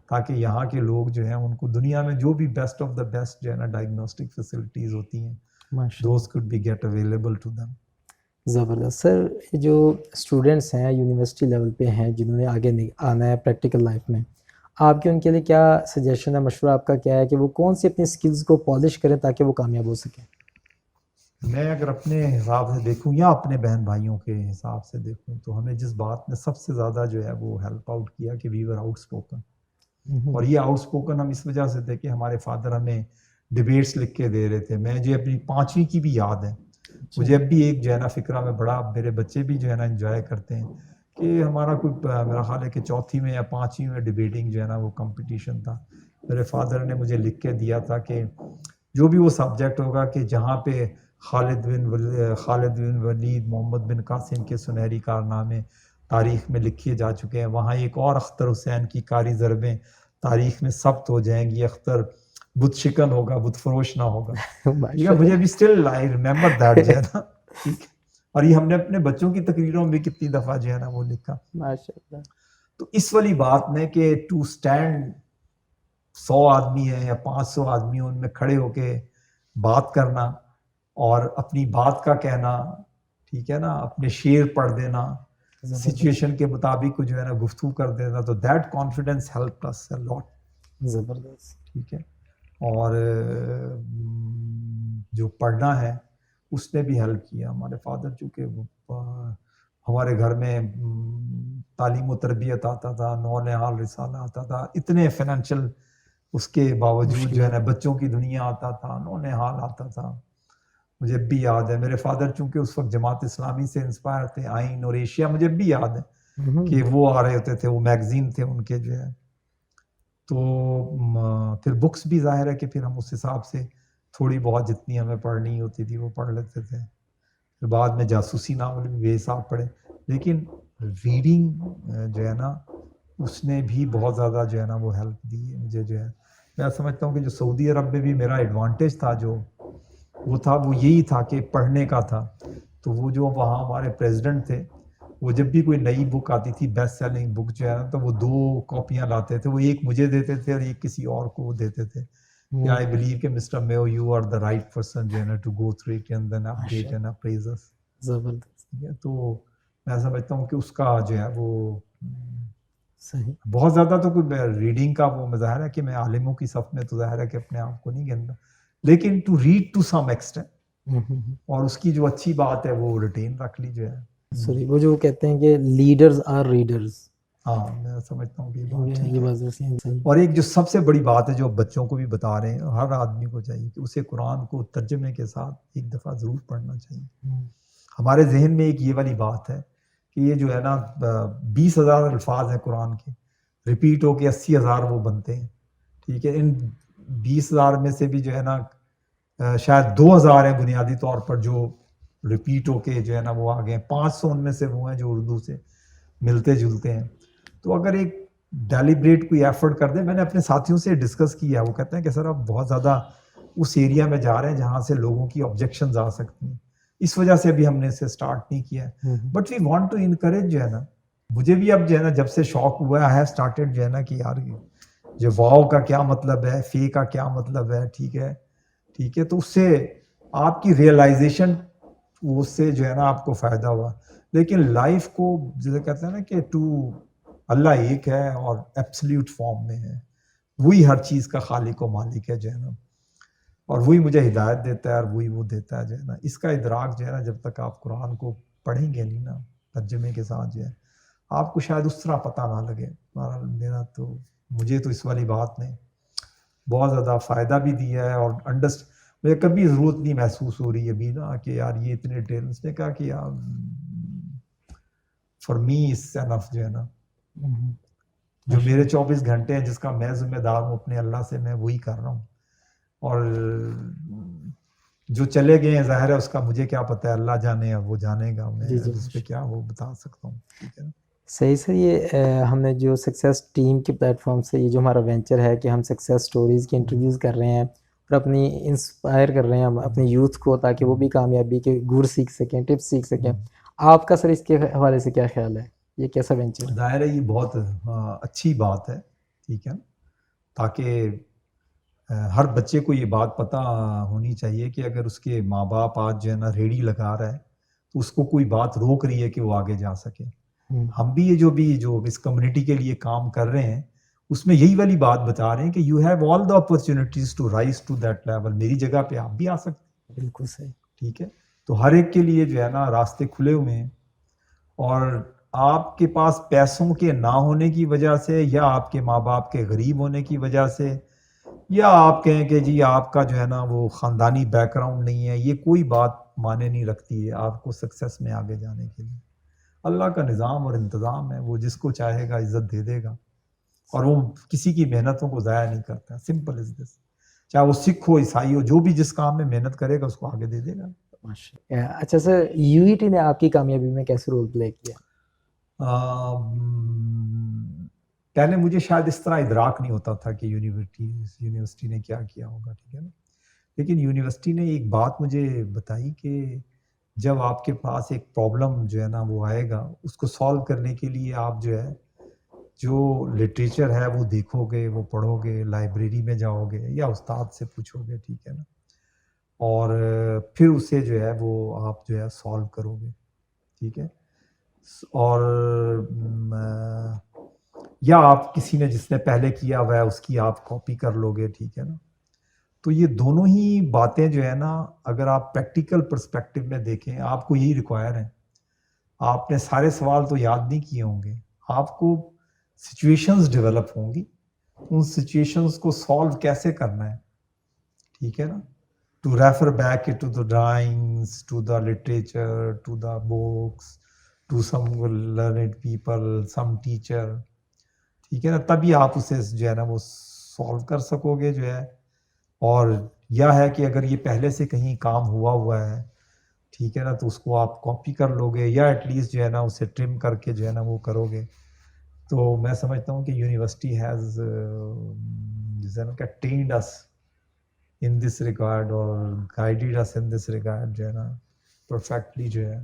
تاکہ یہاں کے لوگ جو ہیں ان کو دنیا میں جو بھی بیسٹ آف دا بیسٹ جو ہے نا ڈائگنوسٹک فیسلٹیز ہوتی ہیں those could be get available to them. زبردست. سر جو اسٹوڈنٹس ہیں یونیورسٹی لیول پہ ہیں جنہوں نے آگے آنا ہے پریکٹیکل لائف میں، آپ کے ان کے لیے کیا سجیشن ہے، مشورہ آپ کا کیا ہے کہ وہ کون سی اپنی سکلز کو پالش کریں تاکہ وہ کامیاب ہو سکیں؟ میں اگر اپنے حساب سے دیکھوں یا اپنے بہن بھائیوں کے حساب سے دیکھوں تو ہمیں جس بات نے سب سے زیادہ جو ہے وہ ہیلپ آؤٹ کیا کہ وی ور آؤٹ اسپوکن. اور یہ آؤٹ اسپوکن ہم اس وجہ سے تھے کہ ہمارے فادر ہمیں ڈبیٹس لکھ کے دے رہے تھے. میں جو اپنی 5ویں کی بھی یاد ہے، مجھے اب بھی ایک جو ہے نا فکرہ میں بڑا، میرے بچے بھی جو ہے نا انجوائے کرتے ہیں کہ ہمارا کوئی میرا خیال ہے کہ 4تھی میں یا 5ویں میں ڈبیٹنگ جو ہے نا وہ کمپٹیشن تھا. میرے فادر نے مجھے لکھ کے دیا تھا کہ جو بھی وہ سبجیکٹ ہوگا کہ جہاں پہ خالد بن ولید، محمد بن قاسم کے سنہری کارنامے، تاریخ میں لکھے جا چکے ہیں. وہاں ایک اور اختر حسین کی کاری ضربیں تاریخ میں ثبت ہو جائیں گی. اختر بت شکن ہوگا, بت فروش نہ ہوگا. ٹھیک ہے, مجھے ابھی اسٹل آئی ریمبر دیٹ جو ہے نا. ٹھیک ہے, اور یہ ہم نے اپنے بچوں کی تقریروں میں بھی کتنی دفعہ جو ہے نا وہ لکھا. ماشاءاللہ. تو اس والی بات میں کہ ٹو اسٹینڈ 100 آدمی ہیں یا 500 آدمی ان میں کھڑے ہو کے بات کرنا اور اپنی بات کا کہنا, ٹھیک ہے نا, اپنے شعر پڑھ دینا, سچویشن کے مطابق جو ہے نا گفتگو کر دینا, تو دیٹ کانفیڈنس ہیلپ اس اے لاٹ. زبردست. ٹھیک ہے, اور جو پڑھنا ہے اس نے بھی ہیلپ کیا. ہمارے فادر چونکہ ہمارے گھر میں تعلیم و تربیت آتا تھا, نونہال رسالہ آتا تھا, اتنے فائنینشیل اس کے باوجود جو ہے نا بچوں کی دنیا آتا تھا, نونہال آتا تھا. مجھے بھی یاد ہے میرے فادر چونکہ اس وقت جماعت اسلامی سے انسپائر تھے, آئین اور ایشیا, مجھے بھی یاد ہے کہ وہ آ رہے ہوتے تھے, وہ میگزین تھے ان کے جو ہے. تو پھر بکس بھی ظاہر ہے کہ پھر ہم اس حساب سے تھوڑی بہت جتنی ہمیں پڑھنی ہوتی تھی وہ پڑھ لیتے تھے. پھر بعد میں جاسوسی ناول بھی بے حساب پڑھے, لیکن ریڈنگ جو ہے نا اس نے بھی بہت زیادہ جو ہے نا وہ ہیلپ دی ہے مجھے. جو ہے میں سمجھتا ہوں کہ جو سعودی عرب میں بھی میرا ایڈوانٹیج تھا جو وہ تھا وہ یہی تھا کہ پڑھنے کا تھا. تو وہ جو وہاں ہمارے پریزیڈنٹ تھے, وہ جب بھی کوئی نئی بک آتی تھی بیسٹ سیلنگ بک جو ہے نا, تو وہ 2 کاپیاں لاتے تھے. وہ ایک مجھے دیتے تھے اور ایک کسی اور کو وہ دیتے تھے. آئی بلیو کہ مسٹر میو you are the right person جو ہے نا to go through it and then update and appraise us. زبردست. تو میں سمجھتا ہوں کہ اس کا جو ہے وہ صحیح. بہت زیادہ تو کوئی ریڈنگ کا وہ ظاہر ہے کہ میں عالموں کی صف میں تو ظاہر ہے کہ اپنے آپ کو نہیں گنتا, لیکن to read to some extent, اور اس کی جو اچھی بات ہے وہ ریٹین رکھ لی جو ہے. سوری, وہ جو کہتے ہیں کہ لیڈرز آر ریڈرز. ہاں میں سمجھتا ہوں کہ یہ بات ٹھیک یہ ہے. بات صحیح. اور ایک جو سب سے بڑی بات ہے جو بچوں کو بھی بتا رہے ہیں, ہر آدمی کو چاہیے کہ اسے قرآن کو ترجمے کے ساتھ ایک دفعہ ضرور پڑھنا چاہیے. ہمارے ذہن میں ایک یہ والی بات ہے کہ یہ جو ہے نا 20,000 الفاظ ہیں قرآن کے, ریپیٹ ہو کے 80,000 وہ بنتے ہیں. ٹھیک ہے, ان 20,000 میں سے بھی جو ہے نا شاید 2,000 ہیں بنیادی طور پر جو ریپیٹ ہو کے جو ہے نا وہ آگے ہیں. 500 ان میں سے وہ ہیں جو اردو سے ملتے جلتے ہیں. تو اگر ایک ڈیلیبریٹ کوئی ایفرٹ کر دیں, میں نے اپنے ساتھیوں سے ڈسکس کیا, وہ کہتے ہیں کہ سر آپ بہت زیادہ اس ایریا میں جا رہے ہیں جہاں سے لوگوں کی آبجیکشنز آ سکتی ہیں, اس وجہ سے ابھی ہم نے اسے اسٹارٹ نہیں کیا ہے. But we want to encourage جو ہے نا, مجھے بھی اب جو ہے نا جب سے شوق ہوا ہے, آئی ہیو اسٹارٹیڈ جو ہے نا کہ یار جو واو کا کیا مطلب ہے, فے کا کیا مطلب ہے. ٹھیک ہے, ٹھیک ہے, تو اس سے آپ کی ریئلائزیشن اس سے جو ہے نا آپ کو فائدہ ہوا. لیکن لائف کو جیسے کہتے ہیں نا کہ اللہ ایک ہے اور ایبسلیوٹ فارم میں ہے, وہی ہر چیز کا خالق و مالک ہے جو ہے نا, اور وہی مجھے ہدایت دیتا ہے اور وہی وہ دیتا ہے جو ہے نا. اس کا ادراک جو ہے نا جب تک آپ قرآن کو پڑھیں گے نہیں نا ترجمے کے ساتھ جو ہے, آپ کو شاید اس طرح پتہ نہ لگے. مجھے تو اس والی بات نے بہت زیادہ فائدہ بھی دیا ہے, اور مجھے کبھی ضرورت نہیں محسوس ہو رہی ابھی نا کہ یار یہ اتنے ڈیٹیلس نے کہا کہ یار فار می از انف جو ہے نا, جو میرے 24 گھنٹے ہیں جس کا میں ذمہ دار ہوں اپنے اللہ سے, میں وہی کر رہا ہوں. اور جو چلے گئے ہیں ظاہر ہے اس کا مجھے کیا پتہ ہے, اللہ جانے, وہ جانے گا, میں اس پہ کیا وہ بتا سکتا ہوں. ٹھیک ہے. صحیح سر. یہ ہم نے جو سکسیس ٹیم کے پلیٹ فارم سے یہ جو ہمارا وینچر ہے کہ ہم سکسیس سٹوریز کی انٹرویوز کر رہے ہیں اور اپنی انسپائر کر رہے ہیں ہم اپنے یوتھ کو, تاکہ وہ بھی کامیابی کے گر سیکھ سکیں, ٹپس سیکھ سکیں. آپ کا سر اس کے حوالے سے کیا خیال ہے, یہ کیسا وینچر ہے؟ ظاہر ہے یہ بہت اچھی بات ہے. ٹھیک ہے, تاکہ ہر بچے کو یہ بات پتہ ہونی چاہیے کہ اگر اس کے ماں باپ آج جو ہے نا ریڑھی لگا رہا ہے تو اس کو کوئی بات روک رہی ہے کہ وہ آگے جا سکے. ہم بھی یہ جو اس کمیونٹی کے لیے کام کر رہے ہیں اس میں یہی والی بات بتا رہے ہیں کہ you have all the opportunities to rise to that level. میری جگہ پہ آپ بھی آ سکتے ہیں. بالکل صحیح. ٹھیک ہے, تو ہر ایک کے لیے جو ہے نا راستے کھلے ہوئے ہیں. اور آپ کے پاس پیسوں کے نہ ہونے کی وجہ سے, یا آپ کے ماں باپ کے غریب ہونے کی وجہ سے, یا آپ کہیں کہ جی آپ کا جو ہے نا وہ خاندانی بیک گراؤنڈ نہیں ہے, یہ کوئی بات معنی نہیں رکھتی ہے آپ کو سکسیس میں آگے جانے کے لیے. اللہ کا نظام اور انتظام ہے, وہ جس کو چاہے گا عزت دے دے گا, اور وہ کسی کی محنتوں کو ضائع نہیں کرتا. سمپل از دس. چاہے وہ سکھ ہو, عیسائی ہو, جو بھی جس کام میں محنت کرے گا اس کو آگے دے دے گا. اچھا سر, یو ای ٹی نے آپ کی کامیابی میں کیسے رول پلے کیا؟ پہلے مجھے شاید اس طرح ادراک نہیں ہوتا تھا کہ یونیورسٹی نے کیا کیا ہوگا، ٹھیک ہے نا. لیکن یونیورسٹی نے ایک بات مجھے بتائی کہ جب آپ کے پاس ایک پرابلم جو ہے نا وہ آئے گا، اس کو سالو کرنے کے لیے آپ جو ہے جو لٹریچر ہے وہ دیکھو گے، وہ پڑھو گے، لائبریری میں جاؤ گے یا استاد سے پوچھو گے، ٹھیک ہے نا، اور پھر اسے جو ہے وہ آپ جو ہے سالو کرو گے، ٹھیک ہے. اور یا آپ کسی نے جس نے پہلے کیا ہوا ہے اس کی آپ کاپی کر لو گے، ٹھیک ہے نا. تو یہ دونوں ہی باتیں جو ہے نا اگر آپ پریکٹیکل پرسپیکٹو میں دیکھیں آپ کو یہی ریکوائر ہیں. آپ نے سارے سوال تو یاد نہیں کیے ہوں گے، آپ کو سچویشنز ڈیولپ ہوں گی، ان سچویشنز کو سالو کیسے کرنا ہے، ٹھیک ہے نا. To refer back to the drawings, to the literature, to the books, to some learned people, some teacher, ٹھیک ہے نا. تبھی آپ اسے جو ہے نا وہ سالو کر سکو گے جو ہے. اور یا ہے کہ اگر یہ پہلے سے کہیں کام ہوا ہے، ٹھیک ہے نا، تو اس کو آپ کاپی کر لو گے یا ایٹ لیسٹ جو ہے نا اسے ٹرم کر کے جو ہے نا وہ کرو گے. تو میں سمجھتا ہوں کہ university has trained us in this regard اور guided us in this regard جو ہے نا پرفیکٹلی جو ہے.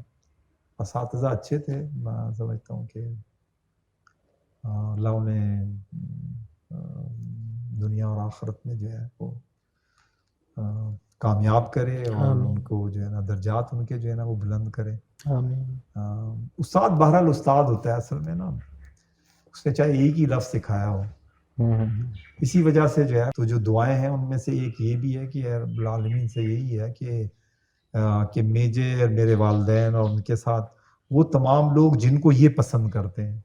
اساتذہ اچھے تھے، میں سمجھتا ہوں کہ اللہ انہیں دنیا اور آخرت میں جو ہے وہ کامیاب کرے اور آمین. ان کو جو ہے نا درجات ان کے جو ہے نا وہ بلند کرے. آمین. استاد بہرحال استاد ہوتا ہے اصل میں نا، اس نے چاہے ایک ہی لفظ سکھایا ہو. اسی وجہ سے جو ہے تو جو دعائیں ہیں ان میں سے ایک یہ بھی ہے کہ رب العالمین سے یہی ہے کہ مجھے اور میرے والدین اور ان کے ساتھ وہ تمام لوگ جن کو یہ پسند کرتے ہیں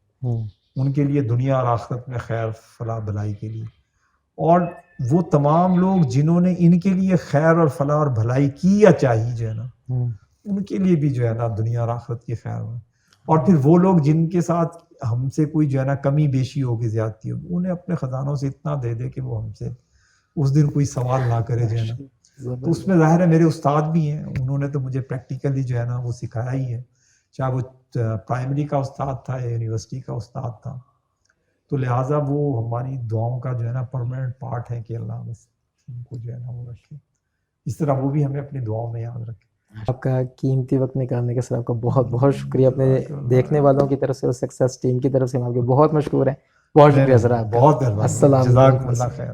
ان کے لیے دنیا اور آخرت میں خیر فلاح بھلائی کے لیے، اور وہ تمام لوگ جنہوں نے ان کے لیے خیر اور فلاح اور بھلائی کی یا چاہی جو ہے نا ان کے لیے بھی جو ہے نا دنیا اور آخرت کی خیر ہو. اور پھر وہ لوگ جن کے ساتھ ہم سے کوئی جو ہے نا کمی بیشی ہوگی، زیادتی ہوگی، انہیں اپنے خزانوں سے اتنا دے دے کہ وہ ہم سے اس دن کوئی سوال نہ کرے جو ہے نا. تو اس میں ظاہر ہے میرے استاد بھی ہیں، انہوں نے تو مجھے پریکٹیکلی جو ہے نا وہ سکھایا ہی ہے، چاہے وہ پرائمری کا استاد تھا یا یونیورسٹی کا استاد تھا. تو لہٰذا وہ ہماری دعاؤں کا جو ہے نا پرماننٹ پارٹ ہے کہ اللہ بس ان کو جو ہے نا وہ رکھے، اس طرح وہ بھی ہمیں اپنی دعاؤں میں یاد رکھے. آپ کا قیمتی وقت نکالنے کے سر آپ کا بہت بہت شکریہ. اپنے دیکھنے والوں کی طرف سے اور سکسیس ٹیم کی طرف سے ہم آپ کے بہت مشکور ہیں. بہت شکریہ سر آپ کا. بہت مہربانی، السلام جزاک علیکم. اللہ خیر.